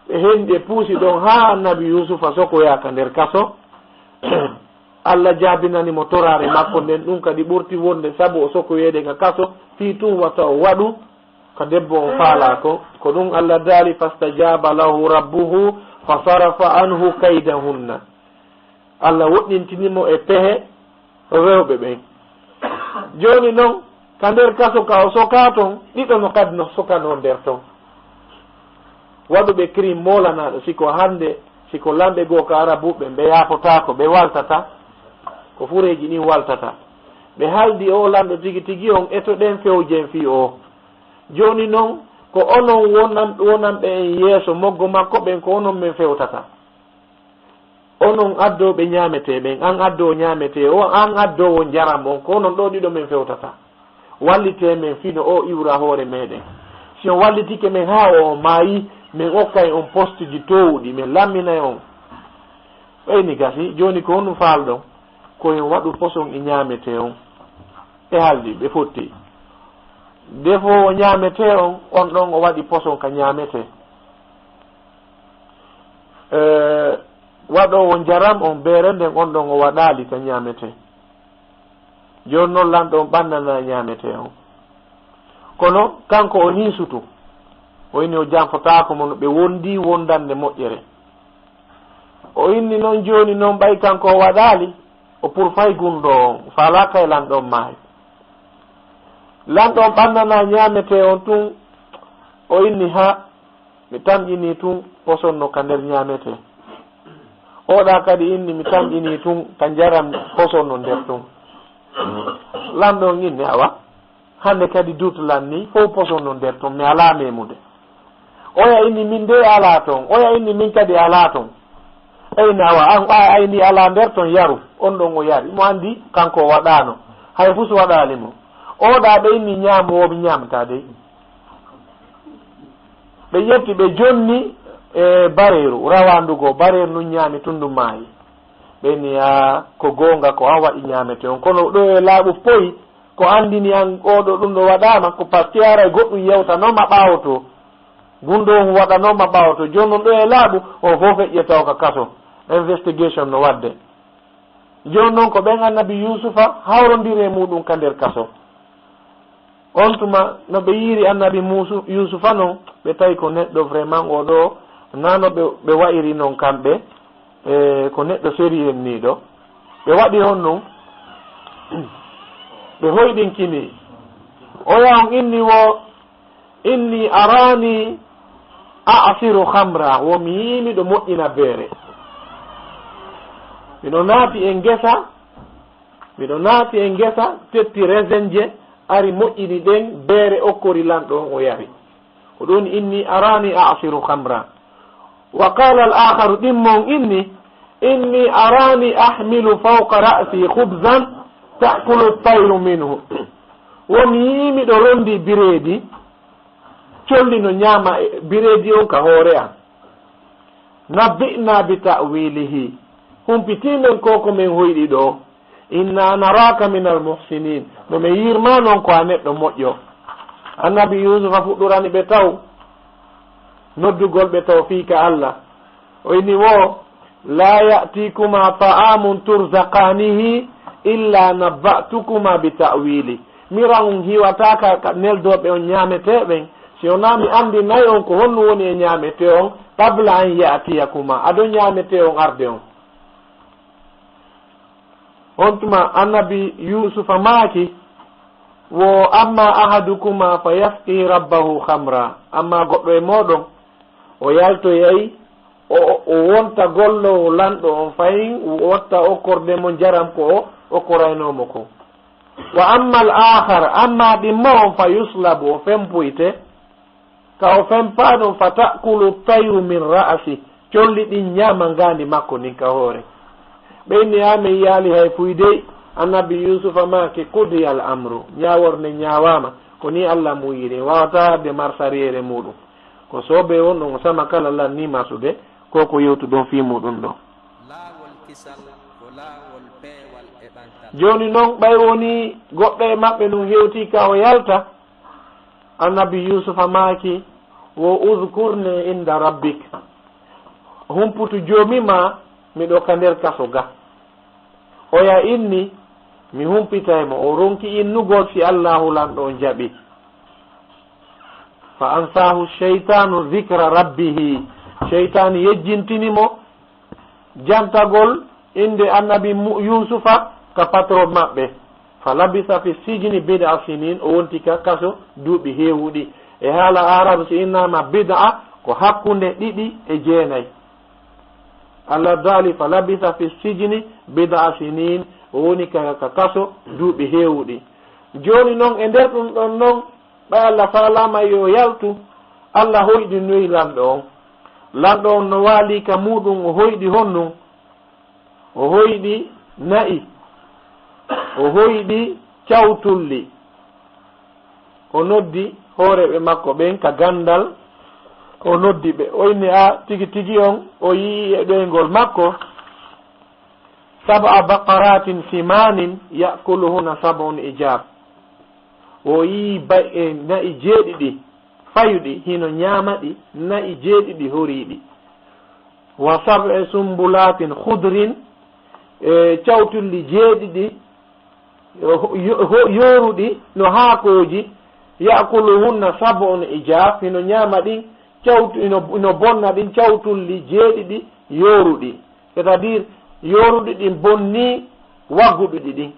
S2: ɓe henɗi e puusi ɗon ha annabi Yusufa sokoyaka nder kaso Allah jaabinanimo torare makko nden ɗum kadi ɓurti wonde sabu o sokoyeede ka kaso fi tum watta o waɗu ka debbo o faala ko ɗum Allah daali fastajaba lahu rabbuhu fa sarafa anhu kaydahunna Allah woɗɗintinimo e pehe rewɓe ɓen. Joni noon ka nder kaso ka o soka ton ɗiɗo no kadi no sokano nder ton waɗuɓe crime molanaɗo siko hande siko lamɓe goo ko arabuɓe ɓe yafotako ɓe waltata ko fureji ɗin waltata ɓe haldi o lamɗo tigi tigi on etoɗen fewjen fi o. Joni noon ko onon wonanɓe en yeeso moggo makko ɓen ko onon men fewtata onon addoɓe ñamete ɓen an addowo ñamete o an addowo jaram on ko onon ɗo ɗiɗo men fewtata wallite men fino o iwra hoore meɗen si on wallitike men ha o maayi min okkay on poste ji towɗi min lamminay on ɓayni gasi. Joni ko honum falɗon koyen waɗu poson e ñamete on e haldi ɓe fotti defo o ñamete on ɗon o waɗi poson ka ñamete waɗowo jaram on beere nden on ɗon o waɗali ka ñamete. Joni noon lamɗo on ɓannana ñamete on kono kanko o hiisutu o inni o janfotako mo no ɓe wondi wondande moƴƴere o inni noon joni noon ɓay kanko o waɗali o pour fay gunɗo on falaka e lanɗo on maayo lanɗo on ɓannana ñamete on tun o inni ha mi tamƴini tun posonno ka nder ñamete oɗa kadi inni mi tamƴini tun ka jaram posonno nder tun lanɗo on inni awa hande kadi dutulan ni fof posonno nder ton mi ala memude oya inni min de ala ton oya inni min kadi ala ton eyni awa an ayni ala nder ton yaru on ɗon o yari mo andi kanko o waɗano hay fus waɗali mo oɗa ɓe inni ñamowoɓe ñamta de ɓe yetti ɓe jonni e bareru rawandugo bareru nun ñaami tundum maayi ɓeni ko gonga ko an waɗi ñamete on kono ɗo e laaɓu poyi ko andini an oɗo ɗum ɗo waɗama ko par ce que ara goɗɗum yewtanoma ɓawoto gunɗo on waɗanoma ɓawoto joni noon ɗo e laaɓu o fof feƴƴetaw ka kaso investigation no wadde. Joni noon ko ɓen annabi Yusufa hawrodiri e muɗum ka nder kaso on tuma no ɓe yiiri annabi Yusufa noon ɓe tawi ko neɗɗo vraiment oɗo nano ɓe wayiri noon kamɓe ko neɗɗo seri en ni ɗo ɓe waɗi on noon ɓe hoyɗinkini oya on inni wo inni arani a'siru khamra wo mi yimi ɗo moƴƴina beere miɗo naati e ngesa tetti resenje ari moƴƴini ɗen beere okkori lanɗo on o yari ko ɗon inni arani a'siru khamra wa qala al akharu ɗimmon inni arani ahmilu fawqa ra'si khubzan ta'kulu tayru minhu womi yimi ɗo rondi biredi colli no ñaama biredi on ka hoore am nabbi'na bi ta'wilihi humpitimen koko men hoyɗi ɗo inna naraka min al muhsinin no mi yirma noon ko a neɗɗo moƴƴo. Annabi Yusufa fuɗɗurani ɓe taw noddugol ɓe taw fiika Allah o inni wo la ya'tikuma ta'amun turzaqanihi illa nabba'tukuma bi ta'wili mira on hiwataka ka neldoɓe on ñameteɓen si ona mi andi nayi on ko honno woni e ñamete on qabla an ya'tiyakuma aɗo ñamete on arde on tuma annabi Yusufa maaki wo amma ahadukuma fa yasqi rabbahu khamra amma goɗɗo e moɗon o yaltoyayi o wonta gollowo lanɗo on fayin wotta okkorde mo jaram ko o okkoraynomo ko wa amma al akhar amma dimmo fa yuslabu o fempuite ka o fempano fa ta'kulu tayru min ra'si colli din nyama ngandi makko nin ka hore ɓeyni ami yaali hay fuyde annabi yusufa ma ke kudi al amru ñaworne ñawama ko ni allah mu yiri wawata de marsariere muɗum ko soɓe on ɗon sama kala la ni masude koko yewtu ɗon fi muɗum ɗo
S1: laawol kisal ko laawol peewal e ɓantal
S2: joni noon ɓay woni goɗɗo e maɓɓe ɗum hewti ka o yalta annabi yusufa maki wo udkurne inda rabbik humputu jomima miɗo ka nder kaso ga oya inni mi humpitaymo o ronki innugol si allahu lanɗo jaɓi fa ansahu cheytanu dicra rabbihi cheytan yejjintinimo jantagol inde annabi yusufa ka patron maɓɓe fa labisa fi sijini bid'a sinin o wonti ka kaso duuɓi heewuɗi e haala arabe so innama bid'a ko hakkunde ɗiɗi e jeenayi allah daali fa labisa fi sijini bid'a sinin o woni ka kaso duuɓi heewuɗi joni noon e nder ɗum ɗon noon ɓay allah falama yo yaltu allah hoyɗi noyi lanɗo on no waali ka muɗum o hoyɗi honnum o hoyɗi na'i o hoyɗi cawtulli o noddi hooreɓe makko ɓen ka gandal o noddi ɓe o inni a tigi tigi on o yii e ɗoygol makko sab'a baqaratin simanin yakuluhuna sab'un ijab o yii na'i jeeɗiɗi fayuɗi hino ñaamaɗi na'i jeeɗiɗi horiiɗi wa sab'e sumbulatin khudrin cawtulli jeeɗiɗi yoruɗi no haakoji yakuluhunna sab'un ijab hino ñaama ɗin ino bonna ɗin cawtulli jeeɗiɗi yoruɗi c'est à dire yoruɗi ɗin bonni wagguɗuɗi ɗin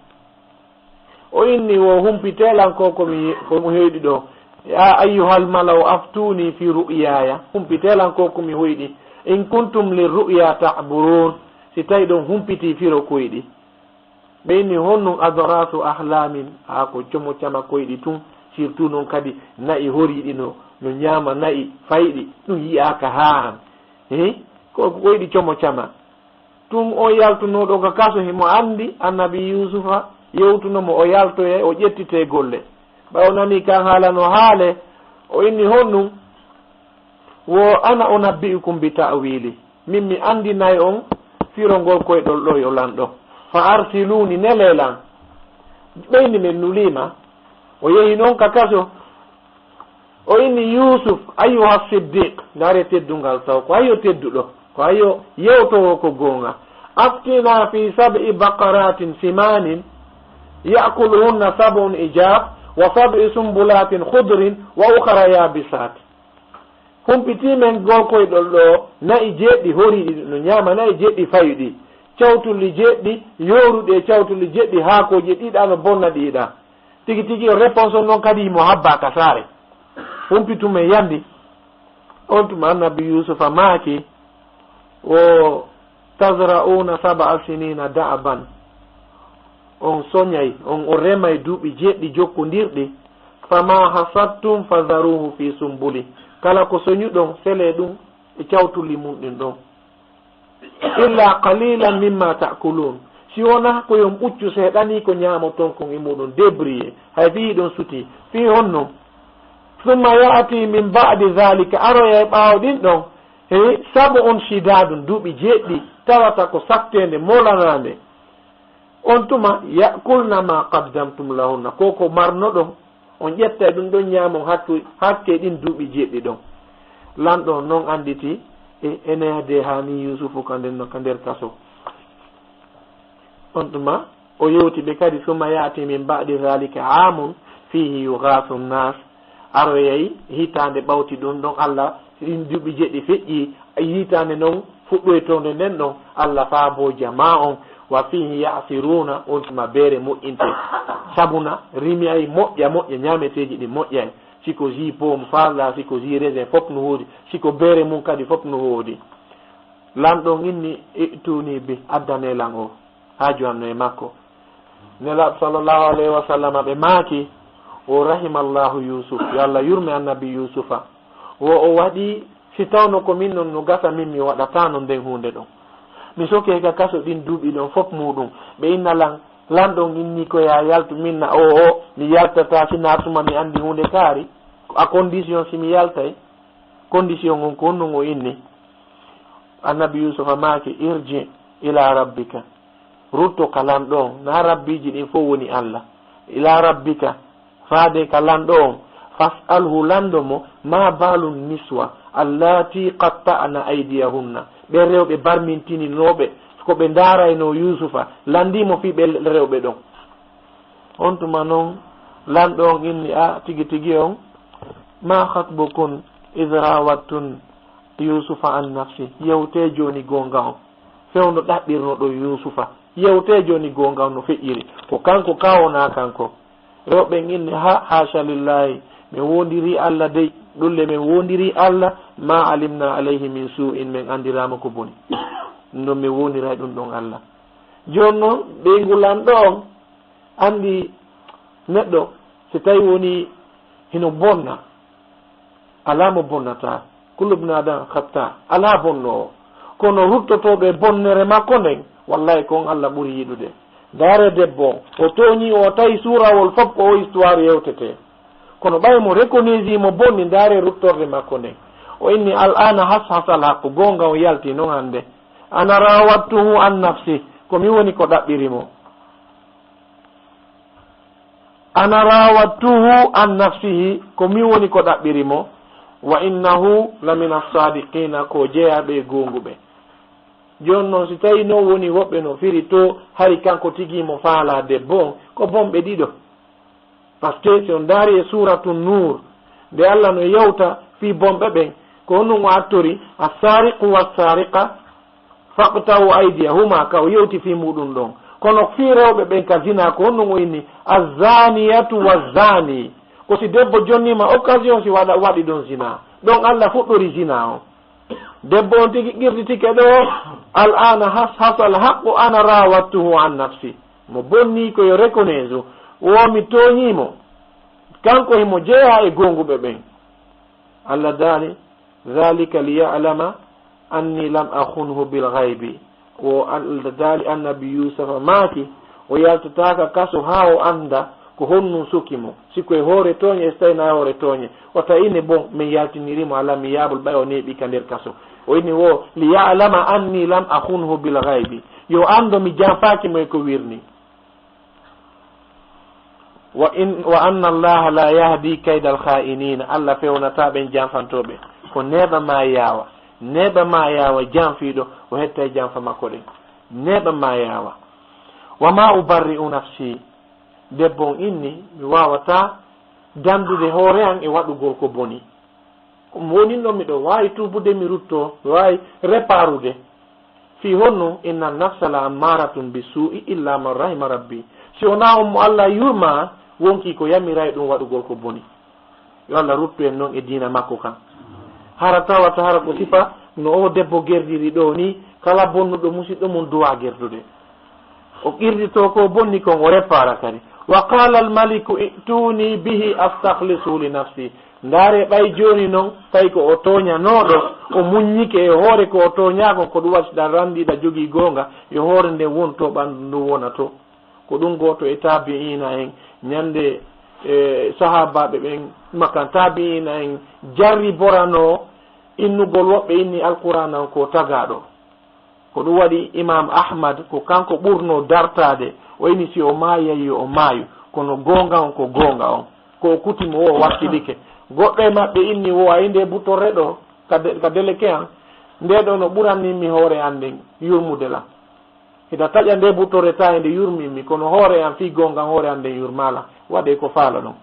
S2: o inni wo humpitelanko komi hoyɗi ɗo ya ayyuhal malaw aftuni fi ru'yaya humpitelanko komi hoyɗi in kuntum lirru'ya ta'burun si tawi ɗon humpiti firo koyɗi ɓe inni honnum adorasu ahlamin ha ko como cama koyɗi tun surtout noon kadi na'i horiɗi no ñaama na'i fayɗi ɗum yiyaka haan ko koyɗi como cama tun o yaltunoɗo ka kaso himo andi annabi yusufa yewtunomo o yaltoye o ƴettite golle ɓay o nani kan haalano haale o inni honnum wo ana o nabbi'ukum bi ta'wili min mi andinayi on firongol koyɗol ɗo yo lanɗo fa arsiluni nelelan ɓeyni men nulima o yehi noon ka kaso o inni yusuf ayyuha siddiq ndaare teddungal taw ko hayyo tedduɗo ko hayyo yewtowo ko goonga aftina fi sab'i baqaratin simanin yakuluhunna sab'un ijab wa sab'i sumbulatin khudrin wa ukhra yabisat humpitimen gol koyɗol ɗo na'i jeɗɗi horiɗi no ñaama na'i jeɗɗi fayuɗi cawtulli jeɗɗi yoruɗe cawtulli jeɗɗi haakoji ɗiɗa no bonna ɗiɗa tigi tigi o réponse on noon kadi mo habba ka saare humpitumen yandi on tuma annabi yusufa maaki o tasra'una sab'a sinina da'ban on soñay on o remay duuɓi jeɗɗi jokkodirɗi fama hasadtum fadharuhu fi sumbuli kala ko soñuɗon sele ɗum e cawtulli mum ɗin ɗon illa qalilan mimma ta'kulun si wona ko yon ɓuccu seeɗani ko ñamoton kon e muɗum débrié hay fi ɗon suti fi honno summa yaati min ba'di dhalika aroya e ɓaawo ɗin ɗon e sab'un shidadun duuɓi jeɗɗi tawata ko saktende molanande on tuma yakulna ma qaddamtum lahunna koko marno ɗon on ƴetta ɗum ɗon ñaamon hakke ɗin duuɓi jeɗɗi ɗon lanɗo noon anditi e enede hani yusufu ka nder kaso on tuma o yewti ɓe kadi summa yaati min ba'di dhalika amun fihi yughasu nnas aroyayi hitande ɓawti ɗum ɗon allah ɗin duuɓi jeɗɗi feƴƴi hitande noon fuɗɗoytonde nden ɗon allah faabo jama on wa fihi yasiruna on tuma beere moƴƴinte sabuna rimi ay moƴƴa ñameteji ɗi moƴƴay siko ji pomme farla siko ji raisin fof no hoodi siko beere mum kadi fof no hoodi lamɗon inni ituni bi addanelan o ha jowanno e makko nelaɓ sallllahu alayhi wa sallam ɓe maaki o rahimallahu yusuf yo allah yurmi annabi yusufa o waɗi si tawno ko min noon no gasa min mi waɗatano nden hunde ɗon mi soke ka kaso ɗin duuɓi ɗon fof muɗum ɓe inna lanɗon inni ko ya yaltu minna o mi yaltata si nartuma mi andi hunde kaari a condition si mi yaltay condition on ko onnon o inni annabi yusufa maaki irji ila rabbika rutto ka lanɗo on na rabbiji ɗin fof woni allah ila rabbika faade ka lanɗo on fas'alhu lanɗo mo ma balun niswa allati qatta'na aydiyahunna ɓe rewɓe barmintininoɓe ko ɓe darayno yusufa landimo fi ɓe rewɓe ɗon on tuma noon lanɗo on inni a tigi tigi on ma hatbukun id rawattun yusufa an nafsi yewte joni gonga on fewno ɗaɓɓirno ɗo yusufa yewte joni gonga on no feƴƴiri ko kanko kawona kanko rewɓen inni hasha lillahi min wondiri allah dey ɗulle min wondiri allah ma alimna alayhi min su'in min andirama ko boni ɗum min wondiray ɗum ɗon allah joni noon ɓeygulan ɗo on andi neɗɗo so tawi woni hino bonna ala mo bonnata kullu bne adam hatta ala bonnowo kono ruttotoɓe bonnere makko nden wallahi kon allah ɓuuri yiɗude daare debbo o tooñi o tawi suurawol fof ko o histoire yewtete kono ɓay mo reconnaisi mo bonni daare ruttorde makko nden o inni al ana hashasal hakku gonga o yalti noon hande ana rawattuhu an nafsi komi woni ko ɗaɓɓirimo ana rawattuhu an nafsihi komi woni ko ɗaɓɓirimo wa innahu lamin assadiqina ko jeeyaɓe gonguɓe joni noon si tawi no woni woɓɓe no firi to hay kanko tigi mo faala debbo ko bomɓe ɗiɗo par ce que si on daari e suratu nour nde allah no yewta fi bomɓe ɓen ko honum o attori assariqu wassariqa faqtahu aydiyahuma ka o yewti fi muɗum ɗon kono fi rewɓe ɓen ka zina ko honum o inni azzaniyatu wazzani ko si debbo jonnima occasion si waɗi ɗon zina ɗon allah fuɗɗori zina o debbo on tigi qirditike ɗo al ana hasal haqqu ana rawattuhu an nafsi mo bonni ko yo reconnaise womi toñimo kanko himo jeeya e gonguɓe ɓen allah daali dhalika liya'lama anni lam akhunhu bilghaybi o allah daali annabi yusufa maaki o yaltataka kaso ha o anda ko honnum sukimo sikko e hoore tooñe e so tawina hoore tooñe o tawine bon min yaltinirimo ala mi yaabol ɓay o neeɓi ka nder kaso o inni wo li ya'lama anni lam akhunhu bil ghaibi yo ando mi janfakimo e ko wirni wa anna allaha la yahdi kayda al kha'inina allah fewnata ɓen janfantoɓe ko neeɓa ma yaawa janfiɗo o hetta e janfa makko ɗen neeɓa ma yaawa wa ma ubarri'u nafsi debbo inni mi wawata dandude hoore an e waɗugol ko boni woni ɗo miɗo wawi tubude mi rutto mi wawi réparude fi honno inna nafsa la ammaratun bi su'i illa man rahima rabbi si wona on mo allah yurma wonki ko yamiray ɗum waɗugol ko boni yo allah ruttu en noon e dina makko kan hara tawata hara ko sifa no o debbo gerdiri ɗo ni kala bonnuɗo musidɗo mum duwa gerdude o qirdito ko bonni kon o répara kadi wa qala al maliku ituni bihi astakhlisu li nafsi ndaare ɓay joni noon tawi ko o toñanoɗo o muññike e hoore ko o toñako ko ɗum wasiɗa randiɗa jogui gonga yo hoore nde wonto ɓandu ndu wona to ko ɗum goto e tabi'ina en ñande sahabaɓe ɓen makkan tabi'ina en jarri borano innugol woɓɓe inni alqur'an an ko tagaɗo ko ɗum waɗi imam ahmad ko kanko ɓurno dartade o ini si o maayayi o maayu kono gonga on ko gonga on ko kutimo o wakkilike goɗɗo e maɓɓe inni wo ayi nde buttorre ɗo ka deleke an nde ɗo no ɓuranninmi hoore an nden yurmude la hita taƴa nde buttorre ta e nde yurminmi kono hoore an fi gonga hoore an nden yurmala waɗe ko faala ɗon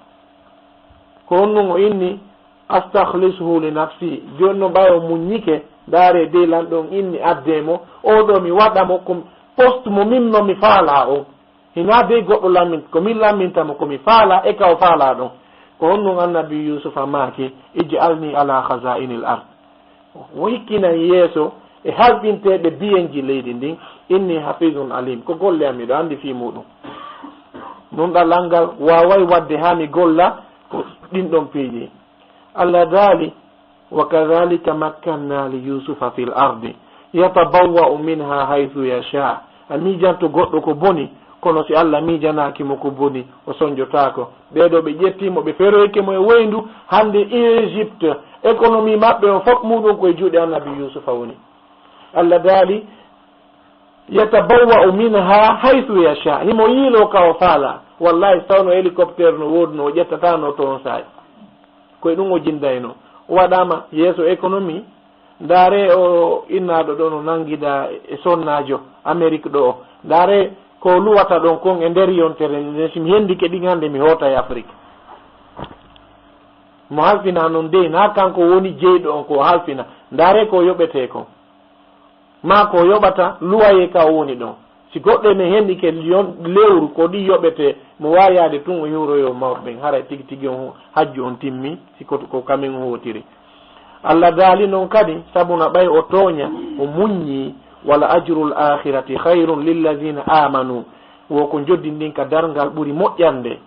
S2: ko honnun o inni astakhlisuhu li nafsi joni no mbawi o muññike daare de lan ɗon inni addemo oɗo mi waɗamo ko poste mo min no mi faala o hina de goɗɗo lammin komin lammintamo komi faala e ka o faala ɗon ko honnun annabi yusufa maaki ij'alni ala khaza'inil ard o hikkinan yeeso e halɓinteɓe biyenji leydi ndin inni hafizun alim ko golle am miɗo andi fi muɗum non ɗalal ngal wawai wadde ha mi golla ko ɗin ɗon piiji. Allah daali wa kadhalika makkanna li yusufa fil ardi yatabawwa'u minha haythu yasha. A miijanto goɗɗo ko boni, kono si Allah miijanakimo ko boni o soñjotako. ɓeɗo ɓe ƴettimo ɓe feroykemo e woyndu. hande Égypte économie maɓɓe o fof muɗum koye juuɗe annabi yusufa woni. Allah daali yatabawwa'u minha haythu yasha. himo yiilo ka o faala. wallahi so tawno hélicoptére no woodno o ƴettatano toon saay koye ɗum o jindayno. o waɗama yeeso économie. ndaare o innaɗo ɗon o nanguida e sonnajo Amérique ɗo o. ndaare ko luwata ɗon kon e nder yontere simi hendike ɗin hande mi hoota e Afrique. mo halfina noon dey na kanko woni jeyɗo on ko halfina. ndaare ko yoɓete kon ma ko yoɓata luwaye ka woni ɗon. si goɗɗo ne hendike lewru ko ɗi yoɓete mo wayade tun o hiwroyo mawɓe ɓen haray tigi tigi on hajju on timmi siko ko kamen hotiri. Allah daali noon kadi sabuna ɓay o tooña o muññi wala ajrul akhirati hayrun lilladina amanu. woko joddindin ka darngal ɓuri moƴƴande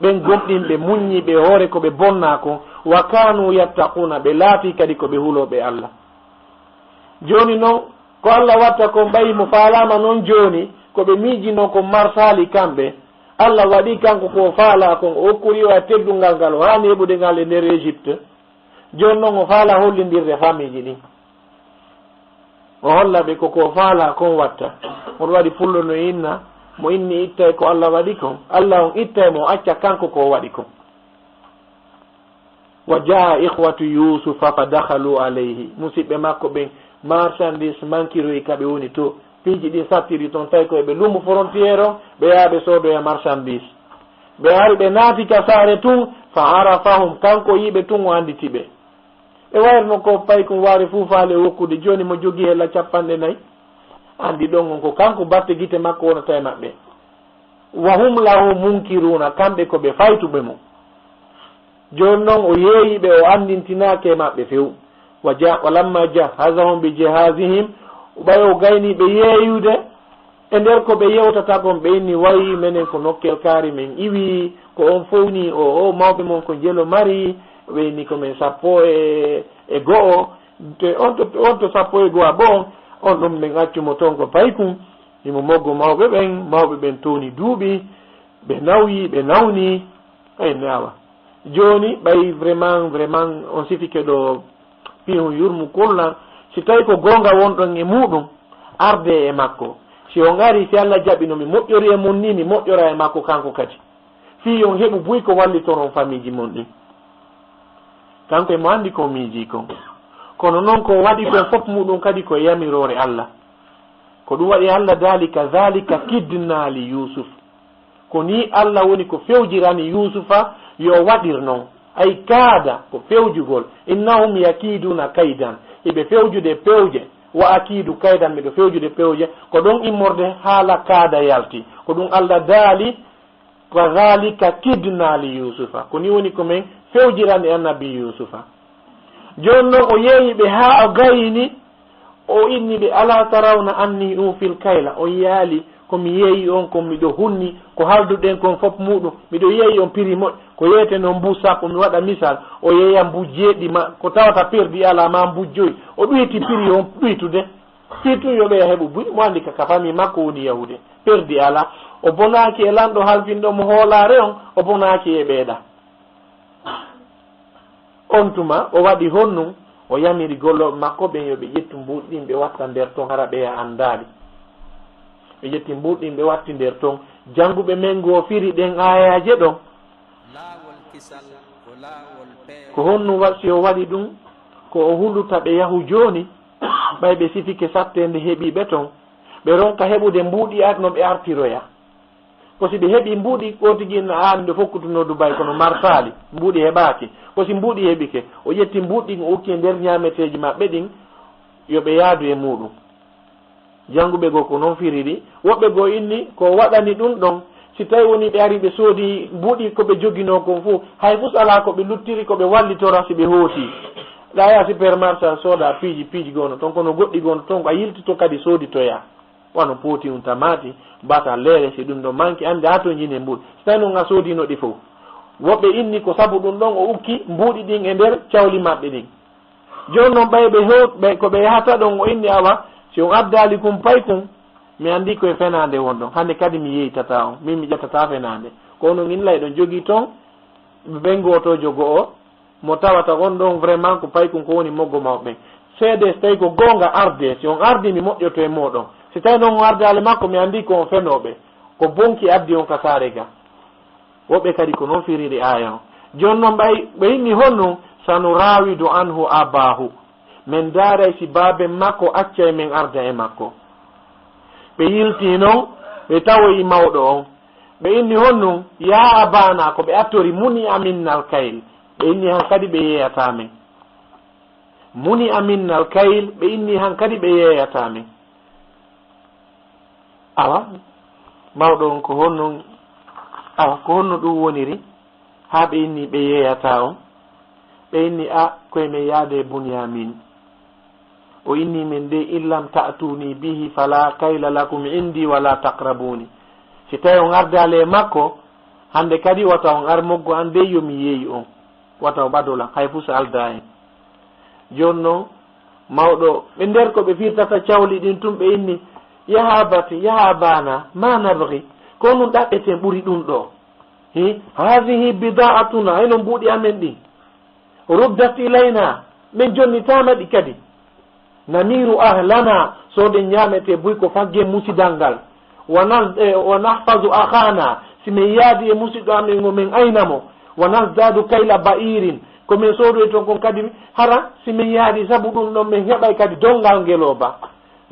S2: ɓen gomɗinɓe muññiɓe hoore ko ɓe bonna ko wa kanu yattaquna ɓe laati kadi ko ɓe huloɓe Allah. joni noon ko Allah watta ko ɓayi mo faalama noon joni ko ɓe miijino ko marsali kamɓe. Allah waɗi kanko ko faala kon o hokkuri o a teddungal ngal o hani heɓude ngal e nder Égypte. joni noon o faala hollindirde famiji ɗin o holla ɓe koko faala kon watta. oɗo waɗi pullo no inna mo inni ittay ko Allah waɗi kon. Allah on ittay mo acca kanko ko waɗi kon. wa jaa ihwatu yusufa fa dakhalu alayhi. musidɓe makko ɓen marchandise mankiroyi kaɓe woni to. piiji ɗi sattiri toon tawi koye ɓe lumo frontiére o ɓe yaaɓe soodoya marchandise. ɓe ari ɓe naati ka saare tun fa arafahum kanko yiɓe tun o anditiɓe. ɓe wayrno ko pay kum waari fuu faale wokkude. joni mo jogii hella 50 andi ɗon on ko kanko batte gite makko wonata e maɓɓe. wa hum lahu munkiruna kamɓe ko ɓe faytuɓe mo. joni noon o yeeyiɓe o andintinake e maɓɓe few. walamma jahazahum bi jihazihim ɓay o gayniɓe yeeyude e nder ko ɓe yewtata kon ɓe inni wayi menen ko nokkel kaari men iwi ko on fowni o mawɓe mon ko jelo mari ɓeyni komin 10 te on to 10 bon on ɗum ɓen accumo toon ko paykum imo moggo mawɓe ɓen towni duuɓi ɓe nawyi ɓe nawni ay nawa joni ɓay vraiment on sifike ɗo pihu yurmu kulla. si tawi ko gonga wonɗon e muɗum arde e makko. si on ari si Allah jaɓino mi moƴƴori e mon ni mi moƴƴora e makko kanko kadi fi on heɓu buy ko wallitoron famiji mon ɗin. kanko emo andi ko miiji kon. kono noon ko waɗi kon fof muɗum kadi ko yamirore Allah. ko ɗum waɗi Allah daali kadhalika kidna li Yusuf. ko ni Allah woni ko fewjirani Yusufa yo waɗir noon. ay kaada ko fewjugol. innahum yakiduna kaydan. eɓe fewjude pewje. wa akidu kaydan miɗo fewjude pewje. ko ɗon immorde haala kaada yalti. ko ɗum Allah daali kadhalika kidna li Yusufa. ko ni woni ko men fewjirani annabi Yusufa. joni noon o yeeyiɓe ha o gayni o inni ɓe ala tarawna anni ufil kayla. o yaali komi yeeyi on ko miɗo hunni ko halduɗen kon fof muɗum miɗo yeeyi on prix moƴƴo ko yeyete noon mbu sappo mi waɗa misal o yeeya mbu jeeɗi ko tawata perdi ala ma mbu joyi o ɗoyti prix on ɗoytude si tun yoɓeya heɓu buy mo andi ka fami makko woni yahude perdi ala o bonaki e lanɗo halfinɗo mo hoolare on o bonaki e ɓeeɗa on tuma o waɗi honnum o yamiri golloɓe makko ɓen yoɓe ƴettu mbuɗɗin ɓe watta nder toon hara ɓeya andali ɓe ƴetti mbuɗɗin ɓe watti nder toon jannguɓe men goo firi ɗen ayaje ɗon ko honnum si o waɗi ɗum ko o hulluta ɓe yahu joni ɓay ɓe sifike sattende heeɓiɓe toon ɓe ronka heɓude mbuuɗi no ɓe artiroya ko si ɓe heeɓi mbuuɗi o tigi an ɓe fokkutuno Dubai kono marsali mbuuɗi heɓaki ko si mbuuɗi heeɓike o ƴetti mbuuɗi o ukki e nder ñameteji maɓɓe ɗin yoɓe yaadu e muɗum jannguɓe goo ko noon firiri woɓɓe goo inni ko waɗani ɗum ɗon si tawi woni ɓe ari ɓe soodi mbuuɗi ko ɓe jogino kon fuu hay fus ala ko ɓe luttiri ko ɓe wallitora si ɓe hooti ɗaya supermarché sooda piiji goono toon kono goɗɗi goono toon ko a yiltito kadi sooditoya wano poti un tamati bata lere si ɗum ɗo manki ande ato jine mbuɗi so tawi no ga soodino ɗi fof woɓɓe inni ko sabu ɗum ɗon o ukki mbuuɗi ɗin e nder cawli maɓɓe ɗin joni noon ɓay ko ɓe yahata ɗon o inni awa si on addali kum pay kum mi andi koye fenade won ɗon hande kadi mi yeytata on min mi ƴettata fenade kono in lay ɗon jogui toon ɓe gotojo go o mo tawata on ɗon vraiment ko pay kum ko woni moggo mawɓe seede so tawi ko gonga arde si on ardi mi moƴƴoto e moɗon si tawi noon on ardale makko mi andi ko on fenoɓe ko bonki addi on ka saare ga woɓɓe kadi ko noon firiri aya o joni noon ɓe inni honno sanu rawidu anhu abahu min daaray si baabe makko accay min arda e makko ɓe yilti noon ɓe tawoyi mawɗo on ɓe inni honno ya abana ko ɓe attori muni aminnal kayl ɓe inni han kadi ɓe yeyatamin muni aminnal kayl ɓe inni han kadi ɓe yeyatamin awa mawɗo on ko honno ɗum woniri ha ɓe inni ɓe yeyata on ɓe inni a koye min yaade bunyamin o inni min de illam ta'tuni bihi fala kayla lakum indi wala taqrabuni si tawi on ardale makko hande kadi wata on ar moggo an de yomi yeeyi on wata o ɓadola hay fuu so alda en joni noon mawɗo ɓe nder ko ɓe firtata cawli ɗin tum ɓe inni yaha bati yaha bana ma nabri ko nun ɗaɓɓeten ɓuri ɗum ɗo hadihi bida'atuna ayno mbuuɗi amen ɗin ruddat ilayna min jonnitama ɗi kadi namiru ahlana soɗen ñamete buy ko fagge musidal ngal wa nahfazu akhana simin yaadi e musidɗo amen o min aynamo wa nasdadu kayla ba'irin komin soodoy ton kon kadi hara simin yaadi sabu ɗum ɗon min heɓay kadi dongal ngeloba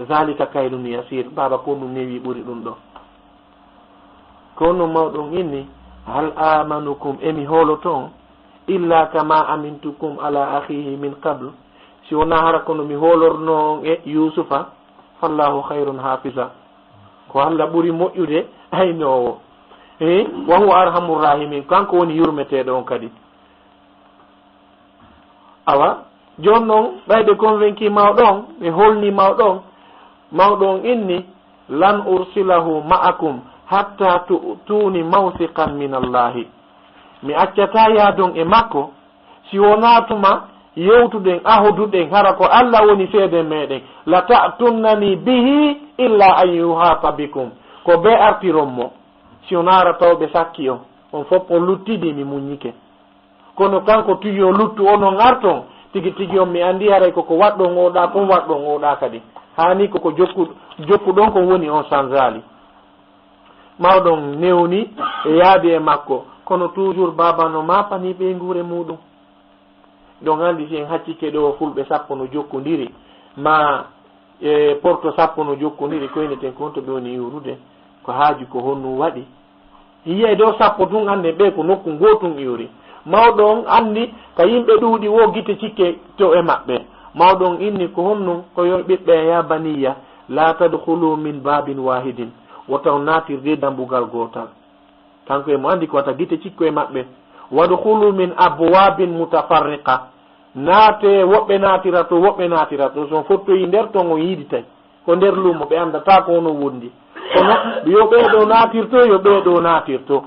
S2: zalika kaylun yasir baba ko ɗum newi ɓuri ɗum ɗo kono mawɗon inni hal amanukum emi holo ton illa kama amintukum ala akhihi min qabl si wona hara kono mi holorno on e yusufa fallahu khayrun hafiza ko Allah ɓuri moƴƴude aynowo wa huwa arhamur rahimin kanko woni yurmeteɗo on kadi awa joni noon ɓayde convaincu mawɗon e holni mawɗon inni lan ursilahu ma'akum hatta tu'tuni mawsiqan min allahi mi accata yaadon e makko si wonatuma yewtuɗen ahoduɗen hara ko Allah woni seede meɗen la ta'tunnani bihi illa an yuhata bikum ko be artiron mo si onara tawɓe sakki on fof on luttidi mi muñike kono kanko tigi o luttu onon arton tigi on mi andi haray koko waɗɗon oɗa kon waɗɗon oɗa kadi hani koko jokkuɗon ko woni on sanzali mawɗon newni e yaade e makko kono toujours baba no mapani ɓe ngure muɗum ɗon andi si en haccike ɗo fulɓe sappo no jokkodiri ma e porto sappo no jokkodiri koyneten konto ɓe woni iwrude ko haaju ko honnu waɗi yiyay ɗo sappo tun ande ɓe ko nokku gotum iwri mawɗon andi ka yimɓe ɗuuɗi wo guite cikke to e maɓɓe mawɗon inni ko honnu ko yo ɓiɓɓe ya baniya la tadkhulu min babin wahidin wotaw natirde dambugal gotal kanko e mo andi ko wata guite cikko e maɓɓe wadkhulu min abwabin mutafarriqa naate woɓɓe natira to son fottoyi nder ton o yiiditay ko nder lumo ɓe andata ko ono wondi kono yo ɓeeɗo natirto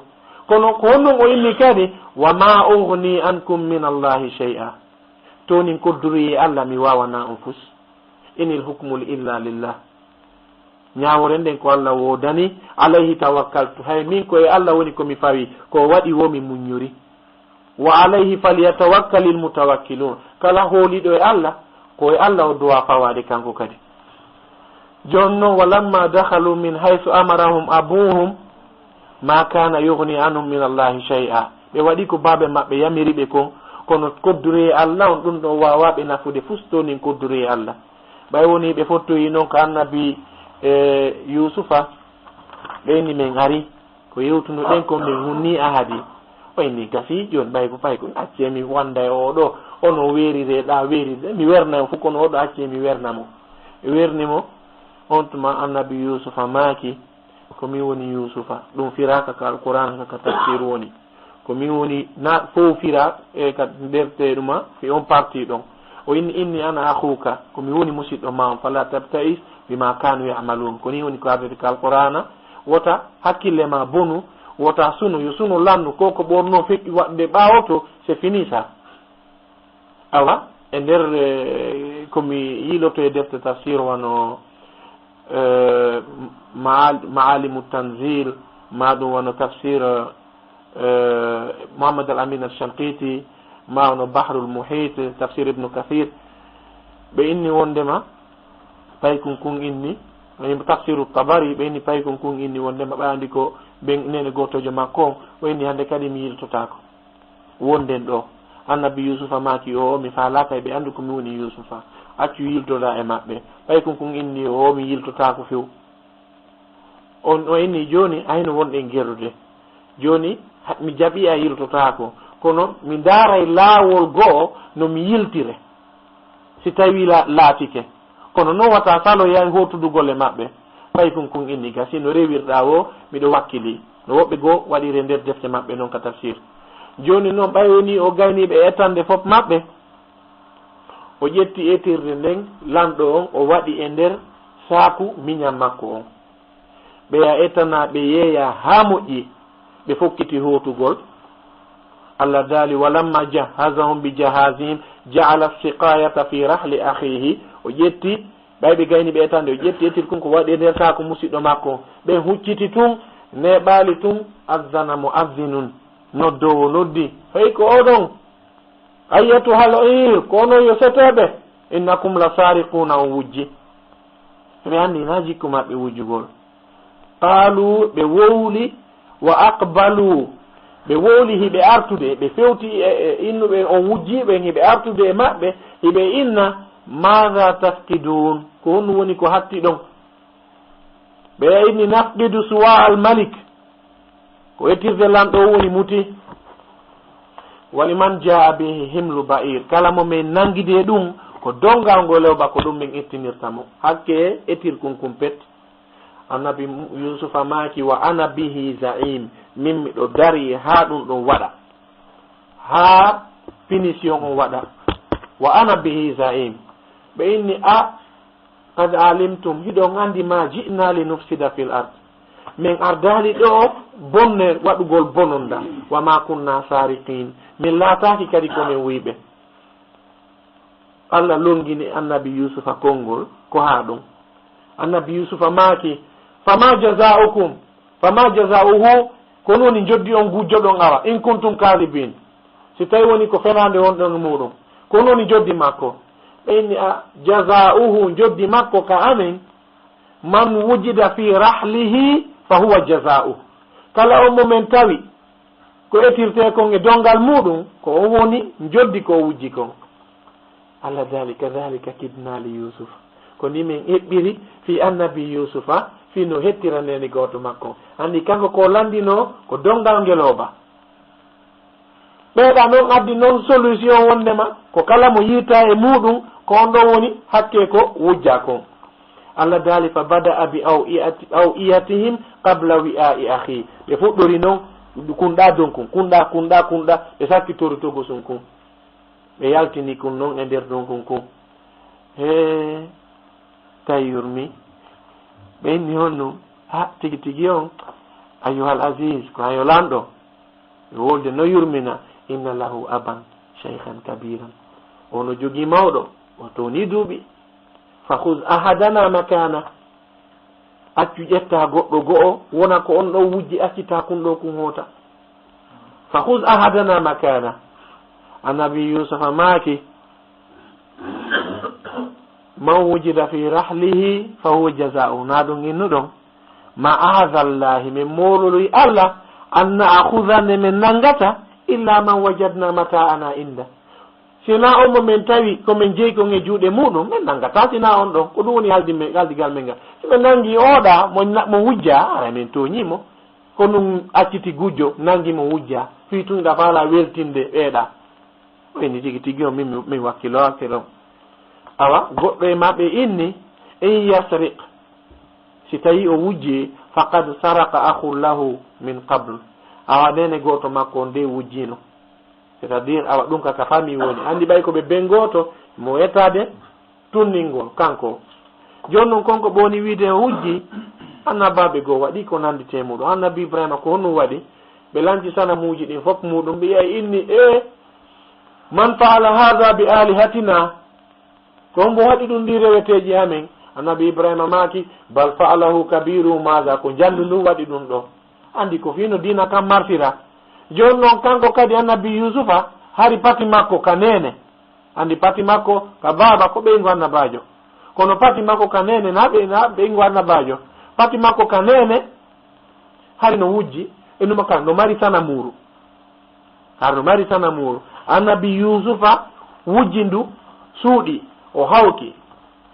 S2: kono ko honnon o inni kadi wa ma ughni ankum min allahi shay'a tonin kodduri e Allah mi wawana on fus inil hukmul illa lillah ñawore nden ko Allah wodani alayhi tawakkaltu hay min koye Allah woni komi fawi ko waɗi wo mi muññori wa alayhi falyatawakkalil mutawakkilun kala hooliɗo e Allah ko e Allah o duwa fawade kanko kadi joni noon walamma dakhalu min haythu amarahum abuhum ma kana yughni anhum min allahi shay'a ɓe waɗi ko baaɓe maɓɓe yamiriɓe kon kono koddure e Allah on ɗum ɗo wawaɓe nafude fustonin koddure e Allah ɓay woni ɓe fottoyi noon ko annabi yusufa ɓeyni min ari ko yewtuno ɗen ko min hunni ahadi oyni gasi joni ɓay ko fay ko acce mi wanda e oɗo ono weerireɗa weeride mi wernamo fof kono oɗo acce mi wernamo wernimo on tuma annabi yusufa maaki ko min woni yusufa ɗum firaka ka alquran kaka tafsir woni ko min woni na fof fira e ka nderte ɗuma fi on parti ɗon o inni ana akhuka komi woni musidɗo ma fala tabtais bima kanu yamalun koni woni ko ardete ka alqur'ana wota hakkille ma bonu wota sunu yo sunu landu ko ɓorno feƴƴi waɗde ɓawoto c'est fini ça awa e nder komi yiiloto e defte tafsir wano maalimu tanzil ma ɗum wano tafsir Muhammad al-Amin al-Shanqiti ma wano Bahrul Muhit tafsir Ibn Kathir ɓe inni wondema pay kun inni tafsiru Tabari ɓe inni pay kun inni wondema ɓayandi ko ɓe nene gotojo makko o inni hande kadi mi yiltotako wonden ɗo annabi Yusufa maki o mi falaka ɓe andu ko mi woni Yusufa accu yiltoda e maɓɓe pay kun inni o mi yiltotako few on o inni joni ayno wonɗen gerrude joni mi jaɓi a yiltotako kono mi daaray laawol go'o no mi yiltire si tawi laatike kono non wata salo yahi hotudu golle maɓɓe pay kun inni ga sino rewirɗa o miɗo wakkili no woɓɓe goo waɗire nder defte maɓɓe noon ka tafsir joni noon ɓaywoni o gayniɓe ettande fof maɓɓe o ƴetti etirde nden lanɗo on o waɗi e nder saaku miñam makko on ɓeya ettana ɓe yeeya ha moƴƴi ɓe fokkiti hotugol Allah daali walamma jahazahum bi jahazihim ja'ala siqayata fi rahli akhihi o ƴetti ɓayɓe gayni ɓe etande o ƴetti ettir kun ko waɗi nder saaku musidɗo makko ɓe hucciti tun ne ɓaali tun azzana muazzinun noddowo noddi hey ko oɗon ayyatu hal kono yo seteɓe innakum la sariquna o wujji ɓe andi na jikku maɓɓe wujjugol qaalu ɓe wowli wa aqbalu ɓe wowli hiɓe artude ɓe fewti innuɓe on wujjiɓe hiɓe artude e maɓɓe hiɓe inna maha tafkidun ko honnu woni ko hatti ɗon ɓe inni nafqidu suwa al malik ko ettirde lamɗo woni muti waliman jaa bihi himlu ba'ir kala mo min nangide ɗum ko dongal ngo lewba ko ɗum min ittinirtamo hakke etir kunkum pet annabi Yusufa maki wa ana bihi za'im min miɗo dari ha ɗum ɗon waɗa ha finition on waɗa wa ana bihi za'im ɓe inni qad alimtum hiɗon andi ma ji'na li nufsida fil ard min ardali ɗo bonne waɗugol bononda wa ma kunna sariqin min laataki kadi komin wiɓe Allah longini annabi Yusufa konngol ko ha ɗum annabi Yusufa maki fama jaza'uhu kono woni joddi on gujjoɗon awa in kuntum kalibin si tawi woni ko fenande wonɗon muɗum kono woni joddi makko ɓeyni jaza'uhu joddi makko ka amen man wujida fi rahlihi fa huwa jaza'u kala on momen tawi ko etirte kon e dongal muɗum ko o woni joddi ko wujji kon Allah dali kadhalika kidna li Yusuf ko ni min eɓɓiri fi annabi Yusufa fi no hettiraneni goto makko andi kanko ko landino ko dongal ngeloba ɓeeɗa noon addi noon solution wondema ko kala mo yiita e muɗum ko on ɗo woni hakke ko wujja kon Allah daali fa bada'a bi aw'iyatihim qabla wi'a'i akhi ɓe fuɗɗori noon kunɗa donkun kunɗa ɓe sakkitori togo sun kun ɓe yaltini kun noon e nder donkun kun he tayyurmi ɓe inni honnu tigi tigi on ayyuhal aziz ko hayo lanɗo ɓe wolde no yurmina inna lahu aban shaykhan kabiran ono jogi mawɗo o toni duuɓi fa khuz ahadana makana accu ƴetta goɗɗo go'o wona ko on ɗo wujji accita kun ɗo kun hoota fa khuz ahadana makana annabi Yusufa maaki man wujida fi rahlihi fa huwa jaza'u na ɗum innuɗon ma ahadallahi min mololoy Allah an na'khudhanne min nangata illa man wajadna mata'ana inda sina on mo min tawi komin jeeyi kon e juuɗe muɗum min nangata sina on ɗon ko ɗum woni haldigal men ngal simin nangi oɗa mo wujja ara min toñimo ko ɗum acciti gujjo nangi mo wujja fi tunga faala weltinde ɓeeɗa ɓeni tigi tigi on min wakkilo on awa goɗɗo e maɓɓe inni in yasriq si tawi o wujji faqad saraka akhun lahu min qabl awa nene goto makko nde wujjino c'est à dire awa ɗum kaka fami woni andi ɓay ko ɓe bengoto mo etade tunningol kanko joni noon konko ɓoni wiide hujji annabaɓe goo waɗi ko nandite muɗum annabi ibrahima ko honum waɗi ɓe lanci sanamuji ɗin fof muɗum ɓe yiya inni man faala hada bi alihatina ko mbo waɗi ɗum ndi reweteji amen annabi ibrahima maaki bal faalahu kabiru maga ko jandu ndu waɗi ɗum ɗo andi ko fino dina kam martira joni noon kanko kadi annabi yusufa hari pati makko ka nene andi pati makko ka baba ko ɓeygu annabajo kono pati makko ka nene na ɓeygu annabajo pati makko ka nene hari no wujji enuma kan no mari sana muru har no mari sana muru annabi yusufa wujji ndu suuɗi o hawki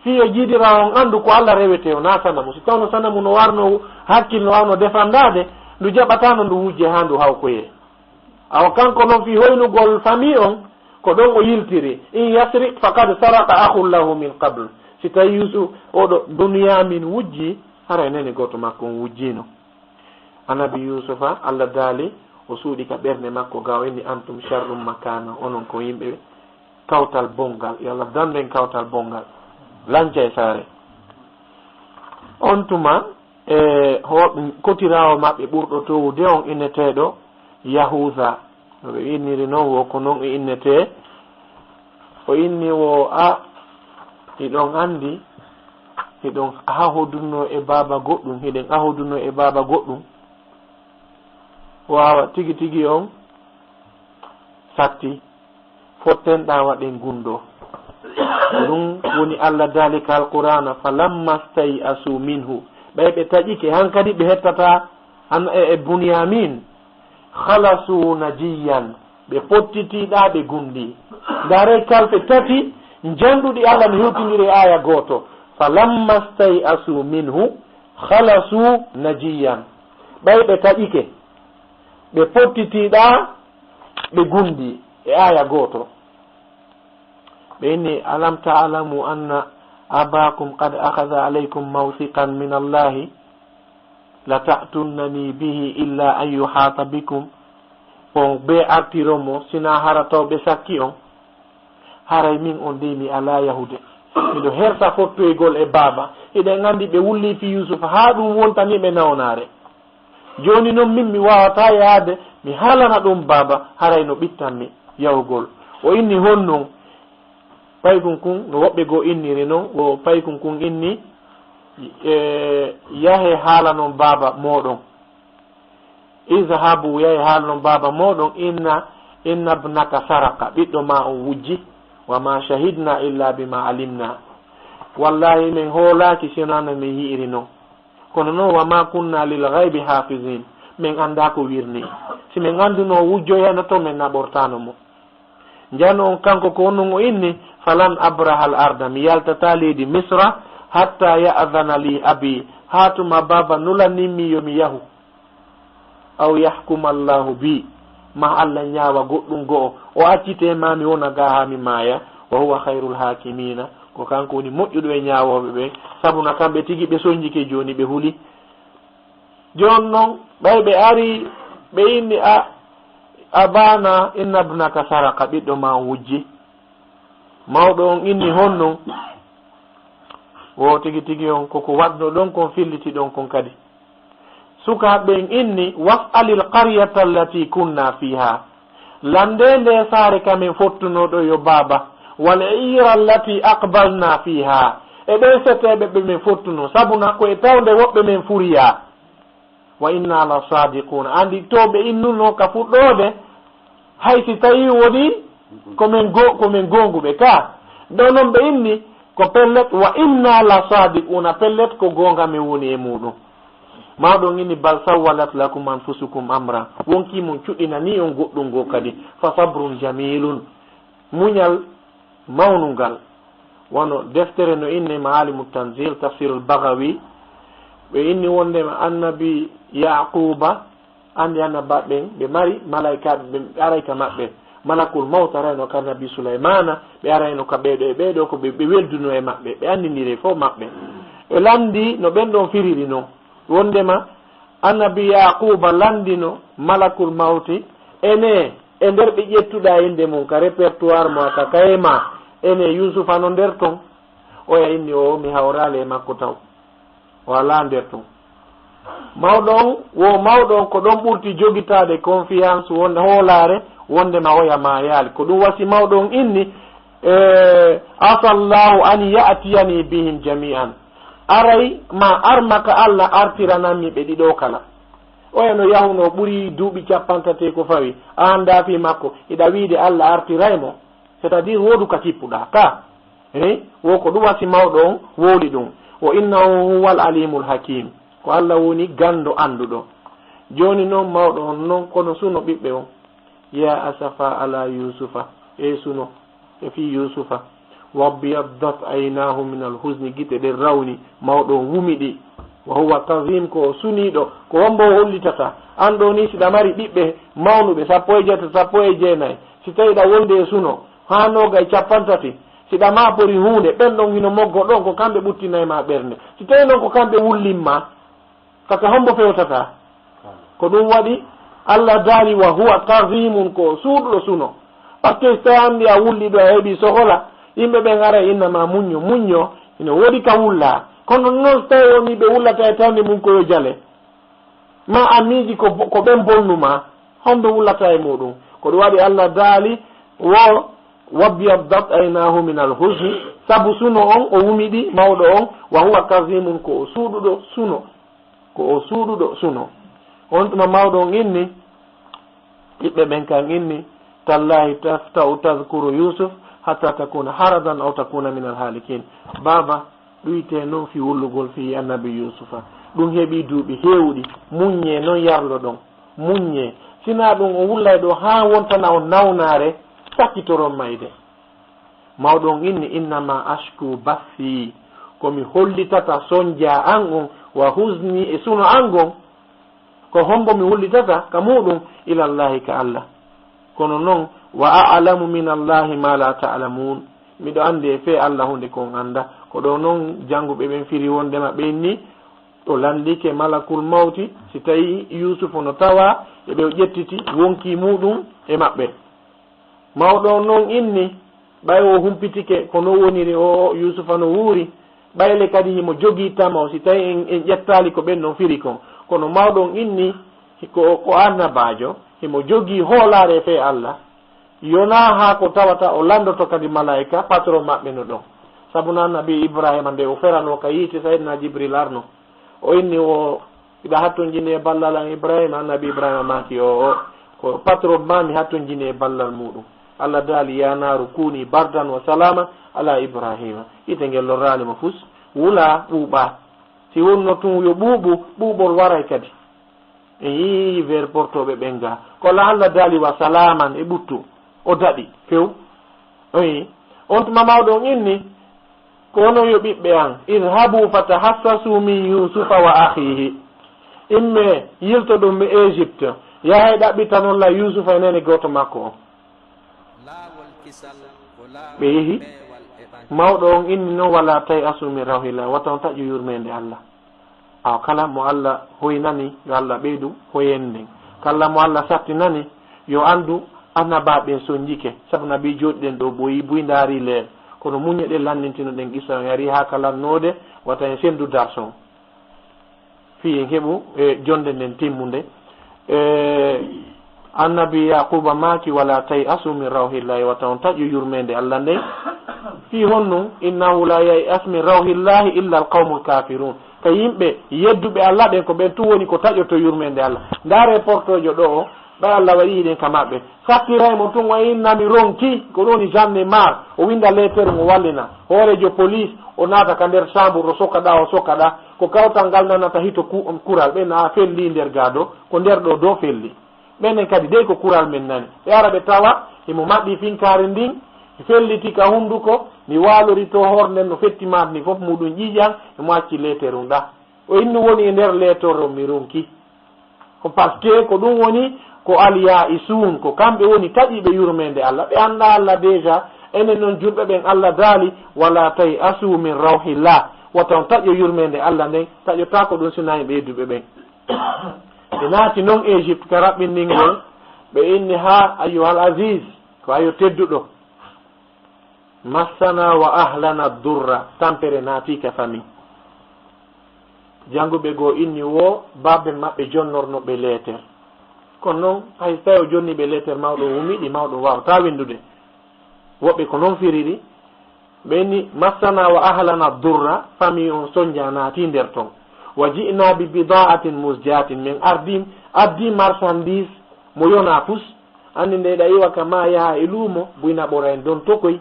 S2: fiye jiidira on andu ko Allah rewete o na sanamu si tawno sanamu no warno hakkil no wawno defandade ndu jaɓatano ndu wujje ha ndu hawkoye awa kanko noon fi hoynugol famille on ko ɗon o yiltiri in yasrik fakad saraka akhun lahu min qable si tawi yusuf oɗo duniya min wujji hara nene goto makko on wujjino annabi yusufa Allah daali o suuɗi ka ɓerde makko ga o inni antum sharrum makana onon ko yimɓe kawtal bongal yo Allah danden kawtal bongal lanca e saare on tuma hoɓe kotirawo maɓɓe ɓurɗo towude on inneteɗo yahuda no ɓe inniri noon wo ko noon e innete o inni wo hiɗon andi hiɗon ahodunno e baba goɗɗum hiɗen ahodunno e baba goɗɗum wawa tigi tigi on satti fottenɗa waɗen gundo ɗum woni Allah dalika alqur'ana falamma stayi asu minhu ɓay ɓe taƴike hankadi ɓe hettata e bunyamin khalasu najiyan ɓe pottitiɗa ɓe gundi ndare kalfe tati janduɗi Allah no hewtindiri aya goto falamma stayi asu minhu khalasu najiyan ɓay ɓe taƴike ɓe pottitiɗa ɓe gundi e aya goto ɓe inni alam ta'lamu anna abakum qad akhadha alaykum mawthiqan min allahi la ta'tunnani bihi illa an yuhata bikum on ɓe artiromo sina hara taw ɓe sakki on haray min on de mi ala yahude miɗo hersa fottoygol e baba eɗen andi ɓe wulli fi yusuf ha ɗum wontaniɓe nawnare joni noon min mi wawata yaade mi haalana ɗum baba haray no ɓittanmi yawgol o inni honnon paykun kun no woɓɓe goo inniri noon o paykun kun inni yahe haala noon baba moɗon izhabu yahe haala noon baba moɗon inna ibnaka saraka ɓiɗɗo ma on wujji wa ma shahidna illa bima alimna wallahi min hoolaki sinana min yi'iri noon kono noon wa ma kunna lil ghaibi hafizin min anda ko wirni si min anduno wujjoyano to min naɓortano mo jano on kanko ko wonno o inni falan abraha al arda mi yaltata leydi misra hatta ya'dhana li abi hatuma baba nulanimmi yomi yahu aw yahkuma allahu bi ma Allah ñaawa goɗɗum go'o o accite mami wona ga ha mi maaya wa huwa khairul hakimina ko kanko woni moƴƴuɗo e ñaawoɓe ɓe sabuna kamɓe tigi ɓe soñjike joni ɓe huuli jon noon ɓay ɓe ari ɓe inni abana inna ibnaka saraka ɓiɗɗo ma on wujji mawɗo on inni honnon wo tigi tigi on koko waɗno ɗon kon filliti ɗon kon kadi sukaɓen inni was'alil qaryata allati kunna fiha lande nde saare kamen fottunoɗo yo baba wal ira allati aqbalna fiha e ɗo seteɓe ɓe men fottuno sabuna ko e tawde woɓɓe men furiya wa inna la sadiquna andi to ɓe innuno ka fuɗɗode hay si tawi woni komin gonguɓe ka ɗo noon ɓe inni ko pellet wa inna la sadiquna pellet ko gonga min woni e muɗum mawɗon inni bal sawwalat lakum anfusukum amra wonki mum cuɗɗina ni on goɗɗum go kadi fa sabrun jamilun muñal mawnugal wono deftere no inni maalimu tanzil tafsirul bagawi ɓe inni wondema annabi yaquba andi annabaɓen ɓe mari malaikaɓe ɓe arayka maɓɓe malakul mawt arayno ka nabi sulaymana ɓe arayno ka ɓeɗo e ɓeɗo ko ɓe welduno e maɓɓe ɓe andinire fof maɓɓe ɓe landi no ɓen ɗon firiri noon wondema annabi yaquba landino malakul mawti ene e nder ɓe ƴettuɗa inde mum ka répertoire mo aka kayema ene Yusufa no nder ton oya inni o mi hawrale e makko taw wala nder ton mawɗon ko ɗon ɓurti jogitade confiance wonde hoolare wondema oya ma yaali ko ɗum wasi mawɗon inni asallahu an ya'tiyani bihim jami'an aray ma armaka Allah artirananmi ɓe ɗiɗo kala oya no yahuno ɓuri duuɓi 50 ko fawi a anda fi makko iɗa wiide Allah artiraymo c'est à dire wodu ka cippuɗa ka wo ko ɗum wasi mawɗon wowli ɗum wa innahu huwal alimul hakim ko Allah woni gando anduɗo joni noon mawɗon noon kono suno ɓiɓɓe on ya asafa ala yusufa e suno e fi yusufa wabyaddat aynahu min alhusni gite ɗe rawni mawɗon wumiɗi wa huwa kazim ko suniɗo ko wombo hollitata an ɗo ni siɗa mari ɓiɓɓe mawnuɓe 17 19 si tawiɗa wonde e suno ha noga e 50 siɗa mapori hunde ɓen ɗon hino moggo ɗon ko kamɓe ɓuttinayma ɓernde si tawi noon ko kamɓe wullimma kaka hombo fewtata ko ɗum waɗi Allah daali wa huwa kazimun ko suuɗuɗo suno par ce que so andi a wulliɗo a heeɓi sohola yimɓe ɓen ara innama muñño ino woɗi ka wulla kono noon so tawi woni ɓe wullata e tawde mum koyo jale ma a miiji ko ɓen bonnuma homɓe wullata e muɗum ko ɗum waɗi Allah daali wo wabyaddat aynahu min alhusni sabu suno on o wumiɗi mawɗo on wa huwa kazimun ko o suuɗuɗo suno on tuma mawɗo on inni ɓiɓɓe ɓen kan inni tallahi taftau tadkuru yusuf hatta takuna haradan aw takuna min alhalikin baba ɗuyte noon fi wullugol fi annabi yusufa ɗum heeɓi duuɓi heewɗi muññe noon yarlo ɗon muññe sina ɗum o wullay ɗo ha wontana o nawnare sakkitoron mayde mawɗon inni innama ashku bassi komi hollitata sonja an on wa husni e suno an gon ko hombo mi hollitata ka muɗum ilallahi ka Allah kono noon wa a'lamu min allahi ma la ta'lamun miɗo andi e fe Allah hunde kon anda ko ɗo noon janguɓe ɓen firi wondema ɓenni o landike malakul mawti si tawi yusufu no tawa eɓe ƴettiti wonki muɗum e maɓɓe mawɗo noon inni ɓay o humpitike ko no woniri o yusufa no wuuri ɓayle kadi himo jogii tama o si tawi en ƴettali ko ɓen ɗon firi kon kono mawɗon inni ko annabajo himo jogii hoolare fe Allah yona ha ko tawata o landoto kadi malaika patron maɓɓe no ɗon sabu no annabi ibrahima nde o ferano ka yiite sayidna jibril arno o inni o iɗa hatton jini e ballal an ibrahima annabi ibrahima maki o ko patron mami hatton jini e ballal muɗum Allah daali ya naru kuni bardan wa salama ala ibrahima ite ngel lorralimo fus wula ɓuuɓa si wonno tun yo ɓuuɓol waray kadi e yi vers portoɓe ɓen ga kono Allah daali wa salaman e ɓuttu o daɗi few oyi on tuma mawɗon inni kono yo ɓiɓɓe an idhabu fatahassasu min yusufa wa akhihi imme yilto ɗum mi Égypte yahay ɗaɓɓitanolla yusufa e nene goto makko o ɓe yehi mawɗo on inni noon wala tawi asumi rawhila wata on taƴƴo yurmede Allah aw kala mo Allah hoynani yo Allah ɓeydu hoyende kala mo Allah sattinani yo andu annabaɓe sonjike sabu nabi joɗiɗen ɗo boyi buydari leel kono muñeɗe landintino ɗen qissa yari ha kalannode wata en sendu darson fi en heɓu e jonde nden timmude annabi yaquba maki wala tawi asumi rawhillahi wata on taƴƴo yurmede Allah nden fi honnu innahu la yayi asmi rawhillahi illa alqawmu lkafirun ka yimɓe yedduɓe Allah ɓen ko ɓen tu woni ko taƴoto yurmede Allah ndaare portojo ɗo o ɓay Allah waɗi ɗen ka maɓɓe sattiraymo tun o innami ronki ko ɗoni janne mar o winda lettere mo wallina hoorejo police o naata ka nder chambre o sokkaɗa ko kawtal ngal nanata hito kural ɓen a felli nder gaado ko nder ɗo dow felli ɓenen kadi dey ko kural men nani ɓe ara ɓe tawa imo maɓɓi finkari ndin felliti ka hunduko mi walori to hornden no fetti mat ni fof muɗum ƴiƴan emo acci lettere um ɗa o inni woni e nder lettere o mi ronki ko par ce que ko ɗum woni ko aliya isun ko kamɓe woni taƴiɓe yurmede Allah ɓe anda Allah déjà enen noon julɓe ɓen Allah daali wala tawi asu min rawhillah wata on taƴo yurmede Allah nden taƴota ko ɗum sinani ɓeyduɓe ɓen ɓe naati noon Égypte ka raɓɓinndingol ɓe inni ha ayyuhal aziz ko ayo tedduɗo massana wa ahlana durra tampere naatika famille jannguɓe goo inni wo babe maɓɓe jonnornoɓe leeter kono noon hay tawi o jonniɓe leeter mawɗo wumiɗi mawɗo wawata windude woɓɓe ko noon firiri ɓe inni massana wa ahlana durra famille on soñdia naati nder ton wa ji'na bi bida'atin musjatin min addi marchandise mo yona pus andi nde ɗa iwa ka ma yaha e luumo buy naɓora en don tokoy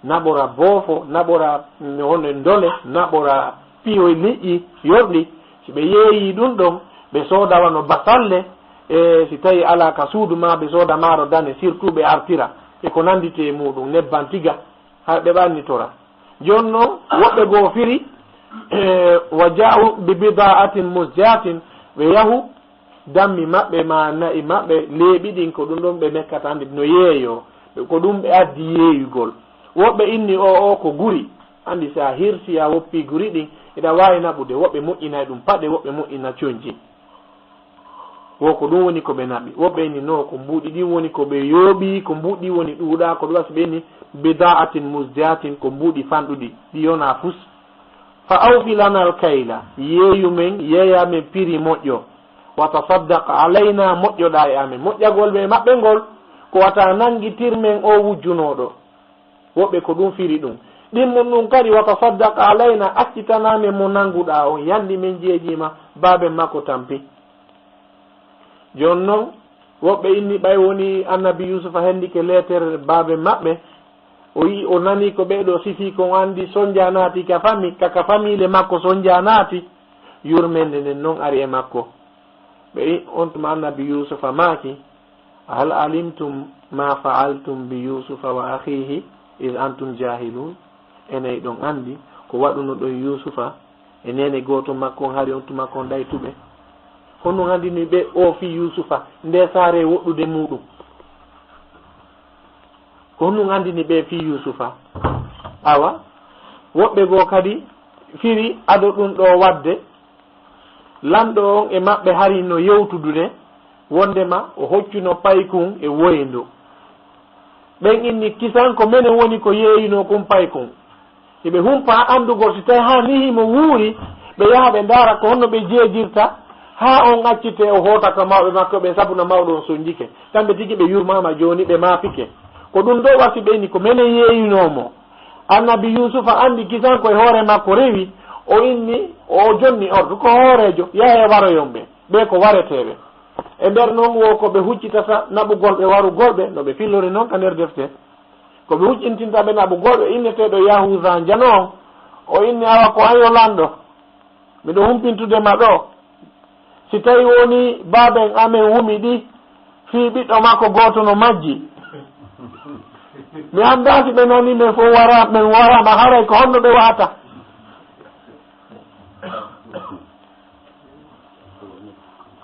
S2: naɓora boofo naɓora hono ndole naɓora piyoy liƴƴi yorɗi si ɓe yeeyi ɗum ɗon ɓe sooda wano basalle e si tawi ala ka suudu ma ɓe sooda maaro dane surtout ɓe artira e ko nandite muɗum nebban tiga ha ɓe ɓannitora joni noon woɓɓe goo firi wa ja'u bi bida'atin musjatin ɓe yahu dammi maɓɓe ma nayi maɓɓe leeɓiɗin ko ɗum ɗon ɓe mekkata andi no yeeyo ko ɗum ɓe addi yeeyugol woɓɓe inni o ko guri andi sa hirsi a woppi guri ɗin eɗa wawi naɓude woɓɓe moƴƴinay ɗum paɗe woɓɓe moƴƴina coñji wo ko ɗum woni ko ɓe naɓi woɓɓe inni no ko mbuɗi ɗin woni ko ɓe yooɓi ko mbuɗi woni ɗuuɗa ko ɗum wasi ɓe inni bida'atin musjatin ko mbuɗi fanɗuɗi ɗi yona pus fa awfi lana al kayla yeeyu men yeeya men piri moƴƴo wa tasaddaq alayna moƴƴoɗa e amen moƴƴagol ɓe maɓɓe ngol ko wata nangitir men o wujjunoɗo woɓɓe ko ɗum firi ɗum ɗimmum ɗum kadi wa tasaddaq alayna accitaname mo nanguɗa on yandi men jeejima babe makko tampi joni noon woɓɓe inni ɓay woni annabi yusufa hendike letere babe maɓɓe o yi o nani ko ɓeɗo sifi kon andi sonja naati kaka famille makko sonja naati yurmende nden noon ari e makko ɓe on tuma annabi yusufa maaki hal alimtum ma fa'altum bi yusufa wa akhihi id antum jahilun enayi ɗon andi ko waɗuno ɗon yusufa e nene goto makko on hari on tuma kon ɗaytuɓe hono andini ɓe o fi yusufa nde saare woɗɗude muɗum ko honum andini ɓe fi yusufa awa woɓɓe goo kadi firi aɗo ɗum ɗo wadde lamɗo on e maɓɓe hari no yewtudude wondema o hoccuno paykun e woyndu ɓen inni kisan ko menen woni ko yeeyino kum paykun eɓe humpa andugol si tawi ha nihimo wuuri ɓe yaha ɓe ndaara ko honno ɓe jeejirta ha on accite o hootaka mawɓe makko ɓe sabuna mawɗo on sonjike kamɓe tigi ɓe yurmama joni ɓe maapike ko ɗum ɗo wasi ɓeni ko menen yeeyinomo annabi yusufa andi kisan koye hoore makko rewi o inni o jonni ordu ko hoorejo yahe waroyon ɓe ko wareteɓe e nder noon wo ko ɓe huccitata naɓugol ɓe warugolɓe no ɓe fillori noon ka nder defte ko ɓe huccintintaɓe naɓugolɓe inneteɗo yahusa jano on o inni awa ko ayo lanɗo miɗo humpintudema ɗo si tawi woni baben amen wumi ɗi fi ɓiɗɗo makko goto no majji mi anda si ɓe nani men fof men warama haray ko honno ɓe wata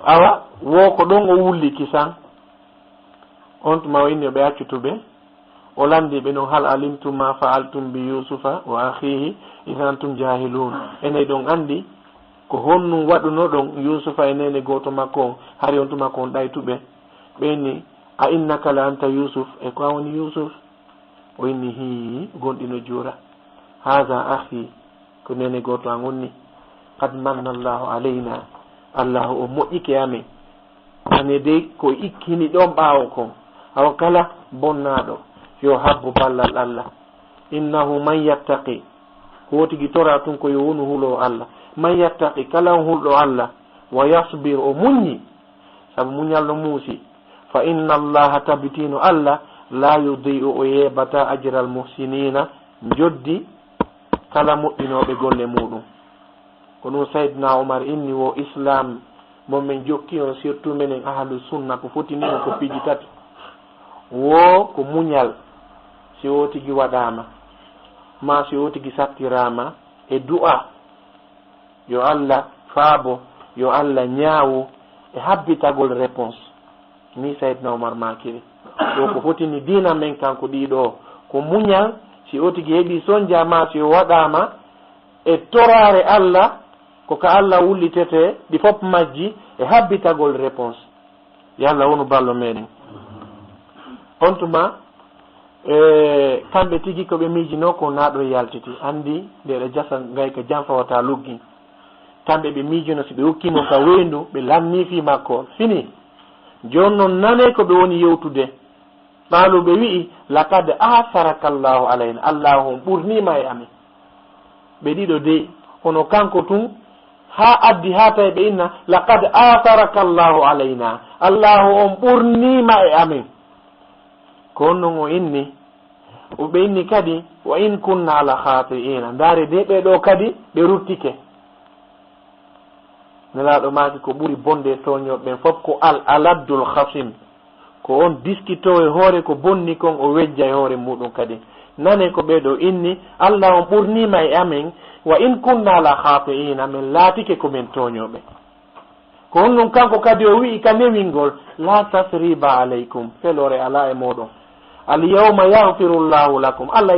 S2: awa wo ko ɗon o wulli kisan on tuma o inni ɓe accutuɓe o landi ɓe noon hal alimtum ma fa'altum bi yusufa wa akhihi id antum jahilun enayi ɗon andi ko honnum waɗuno ɗon yusufa e nene goto makko on hari on tuma ko on ɗaytuɓe ɓenni a innaka la anta yusuf e ko a woni yusuf o inni hi gonɗino juura haha akhi ko nene goto an wonni qad manna allahu alayna allahu o moƴƴike amen ane dey ko ikkini ɗon ɓaawo kon awa kala bonnaɗo yo habbo ballal allah innahu man yattaqi wotigi tora tun ko yo wonu hulo allah man yattaqi kala on hulɗo allah wa yasbir o muññi saabu muñalno muusi fa inna allaha tabitino allah la yudi'u o yeɓata ajral muhsinina joddi kala moƴƴinoɓe golle muɗum ko ɗum saydna oumar inni wo islam momin jokki on surtout menen ahlu sunna ko fotini on ko piiji tati wo ko muñal si wotigi waɗama ma si wotigi sattirama e du'a yo allah faabo yo allah ñaawu e habbitagol réponse ni saydna oumar makiri ɗo ko fotini dina men kanko ɗiɗo ko muñal si wotigi heeɓi sonjama si waɗama e torare allah ko ka allah wullitete ɗi fof majji e habbitagol réponse yalla wonu ballo meɗen on tuma kamɓe tigi koɓe miijino ko naɗo yaltiti andi ndeɗa jasa gay ko jam fawata luggi kamɓe ɓe miijino si ɓe hokkimo ka weyndu ɓe lamni fi makko fini joni noon nane ko ɓe woni yewtude ɓaalu ɓe wi'i lakad asaraka llahu alayna allahu on ɓurnima e amin ɓe ɗiɗo de kono kanko tun ha addi ha tawi ɓe inna lakad asaraka llahu alayna allahu on ɓurnima e amin ko on non o inni ɓe inni kadi wa in kunna ala khati'ina ndaare de ɓeɗo kadi ɓe ruttike nelaɗo maki ko ɓuri bonde toñoɓe ɓen fof ko aladdul khasim ko on diskito e hoore ko bonni kon o wejja e hoore muɗum kadi nane ko ɓeɗo inni allah on ɓurnima e amin wa in kunna la khati'ina min laatike komin toñoɓe ko on non kanko kadi o wi'i ka newingol la tasriba alaykum felore ala e moɗon al yawma yaghfiru llahu lakum allah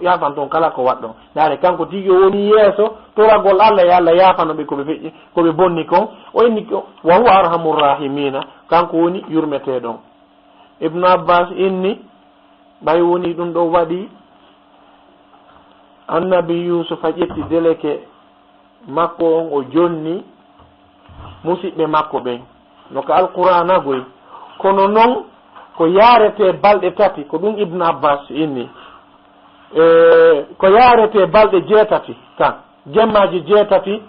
S2: yafan ton kala ko waɗɗo ndaare kanko tigi o woni yeeso toragol allah yo allah yafanoɓe koɓe feƴƴi koɓe bonni kon o inni wa huwa arhamur rahimina kanko woni yurmeteɗon ibnu abbas inni ɓay woni ɗum ɗo waɗi annabi yusufa ƴetti deleke makko on o jonni musidɓe makko ɓen no ko alqur'an agoy kono noon ko yarete balɗe tati ko ɗum ibnu abbas inni ko yarete balɗe jeetati kan jemmaji jeetati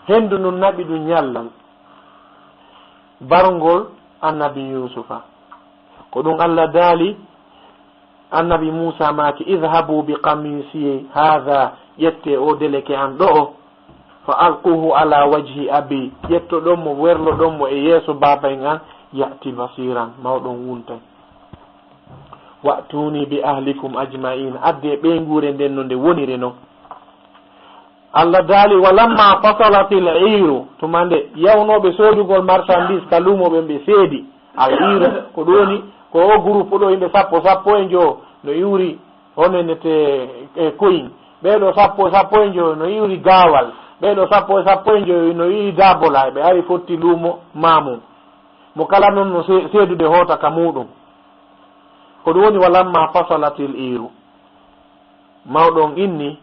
S2: hendu nun naɓi ɗum ñallal barngol annabi yusufa ko ɗum allah daali annabi musa maki idhabu bi qamisi hadha ƴette o deleke an ɗo o fa alquhu ala wajhi abi ƴetto ɗon mo werlo ɗon mo e yeeso baba en an ya'ti basiran mawɗon wuntay wa'tuni bi ahlikum ajma'in adde ɓe nguure nden no nde wonire noon allah daali walamma fasalatil iru tuma nde yawnoɓe soodugol marchandise ka lumoɓe ɓe seedi al iru ko ɗoni ko o groupe ɗo yimɓe sappo e joo no iwri honenete koyin ɓeɗo sappo e joo no iwri gaawal ɓeɗo sappo e joo no iwri dabola ɓe ari fotti lumo mamum mo kala noon no seedude hoota ka muɗum ko ɗum woni walamma fasalatil iru mawɗon inni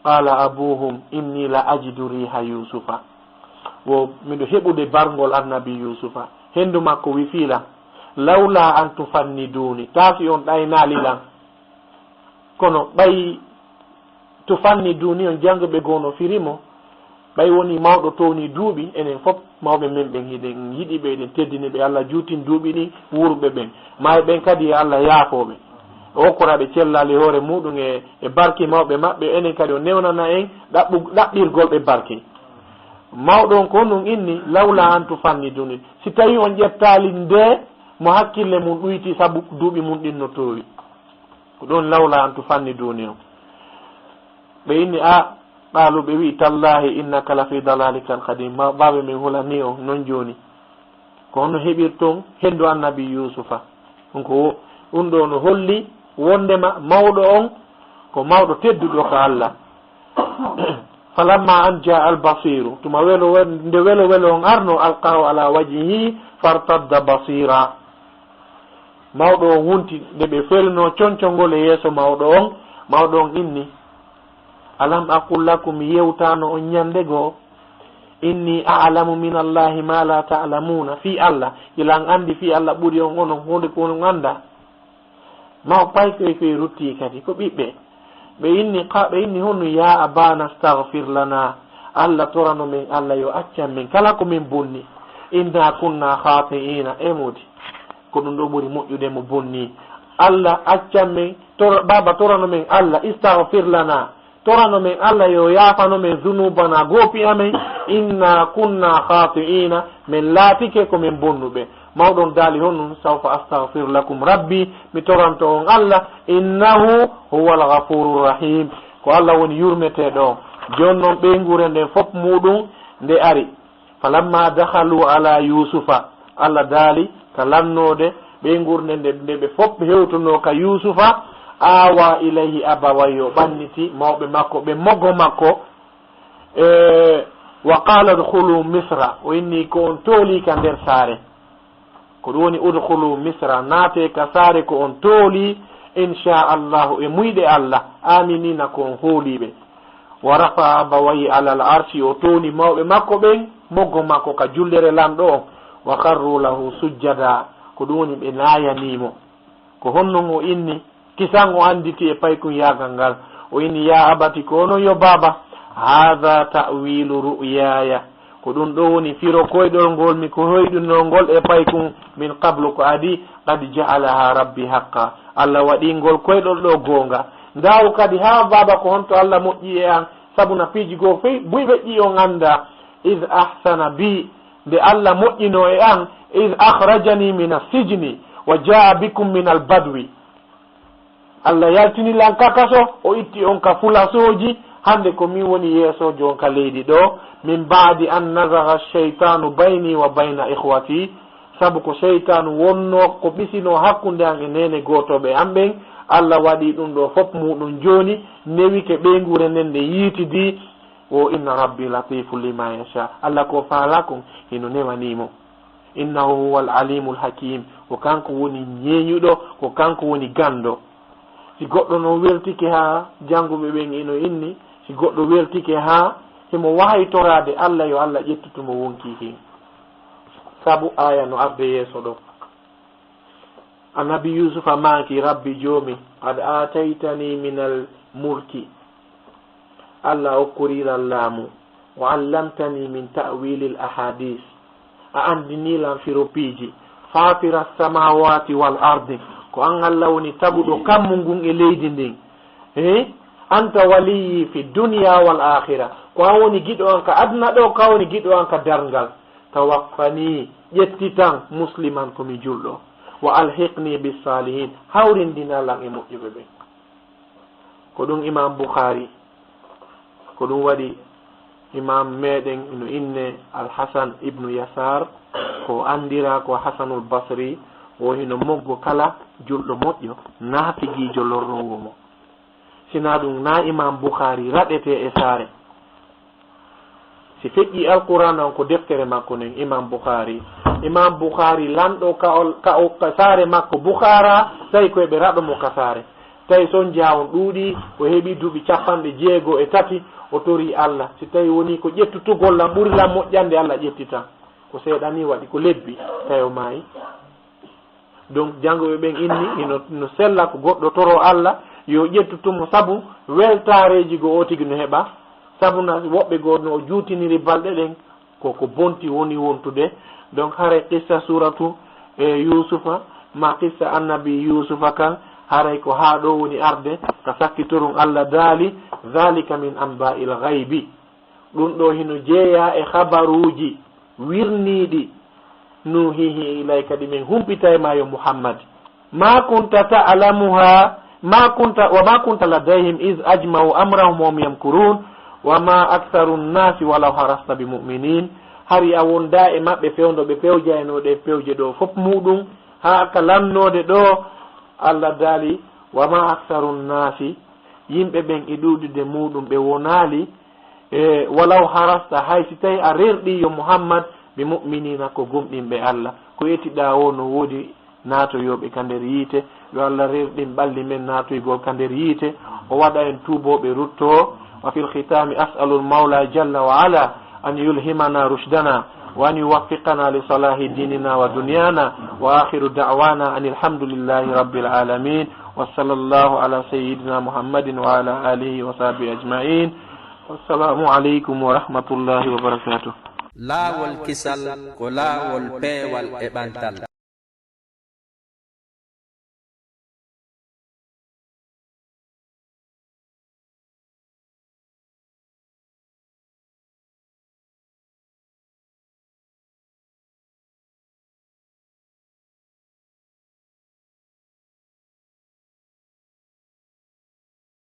S2: qala abuhum inni la ajidu riha yusufa wo miɗo heɓude bargol annabi yusufa hendu makko wi fiila lawla an tufanniduni taasi on ɗaynalilan kono ɓay tufanniduni on janguɓe gono firimo ɓay woni mawɗo towni duuɓi enen fof mawɓe men ɓen hiɗen yiɗiɓe eɗen teddini ɓe allah juutin duuɓi ɗi wuurɓe ɓen maye ɓen kadi e allah yaafoɓe o hokkoraɓe cellali hoore muɗum e barki mawɓe maɓɓe enen kadi o newnana en ɗaɓɓirgol ɓe barki mawɗon ko ɗum inni lawla an tufanniduni si tawi on ƴettali nde mo hakkille mum ɗuyti saabu duuɓi mum ɗin no towi ko ɗon lawla an tufanniduni on ɓe inni ɓaalu ɓe wi tallahi innaka la fi dalalika alqadim baɓe min hulani o non joni ko hono heɓirton hendu annabi yusufa ɗum ko ɗum ɗo no holli wondema mawɗo on ko mawɗo tedduɗo ko allah falamma an jaa albasiru tuma nde welo on arno alqahu ala wajhihi fartadda basira mawɗo on wunti nde ɓe felno concongol e yeeso mawɗo on inni alam aqul lakum yewtano on ñande goo inni a'lamu min allahi ma la ta'lamuna fi allah ilan andi fi allah ɓuri on onon hunde ko onon anda ma pay koye rutti kadi ko ɓiɓɓe ɓe inni honno ya abana staghfir lana allah torano men allah yo accan men kala ko min bonni inna kunna khati'ina emudi ko ɗum ɗo ɓuri moƴƴude mo bonni allah accan men baba torano men allah istaghfir lana torano men allah yo yaafano men zunubana goopi amen inna kunna khati'ina min laatike ko min bonnuɓe mawɗon daali honnon sawfa astaghfir lakum rabbi mi toranto on allah innahu huwa alghafuru rahim ko allah woni yurmeteɗo on joni noon ɓe ngure nden fof muɗum nde ari falamma dakhalu ala yusufa allah daali ka lannode ɓe ngurde nde ɓe fof hewtono ka yusufa awa ilayhi abawayyo ɓanniti mawɓe makko ɓe moggo makko wa qala dkhulu misra o inni ko on tooli ka nder saare ko ɗum woni udkhulu misra naate ka saare ko on tooli inchallahu e muyɗe Allah aminina ko on hooliɓe wa rafa abawayi alal arshi o tooni mawɓe makko ɓen moggo makko ka jullere lamɗo on wa karru lahu sujjada ko ɗum woni ɓe laayanimo ko honnon o inni kisan o anditi e paykun yagal ngal o inni ya abati ko onon yo baba hadha ta'wilu ru'yaya ko ɗum ɗo woni firo koyɗol ngol mi ko hoyɗuno ngol e paykun min qablu ko adi qad ja'alaha rabbi haqqa Allah waɗi ngol koyɗol ɗo gonga ndaw kadi ha baba ko honto Allah moƴƴi e an sabuna piiji goo fey buyɓe ƴi on anda id ahsana bi nde Allah moƴƴino e an id akhrajani min as-sijni wa jaa bikum min al-badwi Allah yaltini lan kakaso o itti on ka fulasoji hande ko min woni yeesojo on ka leydi ɗo min baadi an nazaga shaytanu bayni wa bayna ikhwati sabu ko shaytanu wonno ko ɓisino hakkunde an e nene gotoɓe an ɓen Allah waɗi ɗum ɗo fof muɗum joni newike ɓeygure nden nde yiitidi o inna rabbi latifu lima yasha Allah ko faala kon hino newanimo innahu huwa al-alimu al-hakim ko kanko woni ñeeñuɗo ko kanko woni gando si goɗɗo no weltike ha janguɓe ɓen ino inni si goɗɗo weltike ha himo wahay torade Allah yo Allah ƴettutumo wonki hen sabu aya no arde yeeso ɗo annabi yusufa maaki rabbi joomi qad ataytani min al mulki Allah okkoriran laamu wa allamtani min ta'wili al ahadis a andinilan firopiiji fatira samawati wal ardi ko an Allah woni taguɗo kammu ngun e leydi ndin anta waliyi fi dunya wal akhirah ko an woni giɗo an ka aduna ɗo ka woni giɗo an ka darngal tawaffani ƴettitan musliman komi julɗo wa alhiqni bis salihin hawrindinalan e moƴƴuɓe ɓen ko ɗum imam Bukhari ko ɗum waɗi imam meɗen no inne al-Hasan ibnu Yasar ko andira ko Hasanul Basri o hino moggo kala julɗo moƴƴo naatigijo lornowomo sina ɗum na imam Bukhari raɗete e saare si feƴƴi alquran on ko deftere makko nen imam Bukhari lanɗo ka saare makko Bukhara tawi koyeɓe raɗomo ka saare tawi son jawon ɗuuɗi o heeɓi duuɓi 53 o tori Allah si tawi woni ko ƴettutugollam ɓurilam moƴƴande Allah ƴettitan ko seeɗani waɗi ko lebbi tawi o maayi donc jangoɓe ɓen inni no sella ko goɗɗo toro Allah yo ƴettutumo sabu weltareji go o tigi no heɓa sabu na woɓɓe goo no o juutiniri balɗe ɗen koko bonti woni wontude donc haray qissa suratu yusufa ma qissa annabi yusufa kan haray ko haa ɗo woni arde ka sakkitorun Allah daali dhalika min anba'il ghaibi ɗum ɗo hino jeeya e habaruji wirniɗi nuhihi ilayka ɗi min humpitay ma yo Muhammad ma kunta ta'lamuha ma kunta ladayhim iz ajma'u amrahum wa yamkurun wa ma aktharu nnasi walaw harasta bi mu'minin hari a wonda e maɓɓe fewdoɓe pewjaynoɗe pewje ɗo fof muɗum ha ka lannode ɗo Allah daali wa ma aktharu nnasi yimɓe ɓen e ɗuɗude muɗum ɓe wonali walaw harasta hay si tawi a rerɗi yo Muhammad bi mu'minina ko gumɗinɓe Allah ko yettiɗa o no woodi naatoyoɓe ka nder yiite yo Allah rerɗin ɓalli men naatoygol ka nder yiite o waɗa en tuuboɓe rutto wa fil khitami as'alu al-mawla jalla wa ala an yulhimana rushdana wa an yuwaffiqana li salahi dinina wa dunyana wa akhiru da'wana anil hamdulillahi rabbil alamin wa sallallahu ala sayyidina Muhammadin wa ala alihi wa sahbihi ajma'in wassalamu alaykum wa rahmatullahi wa barakatuh.
S1: laawol kisal ko laawol peewal e ɓantal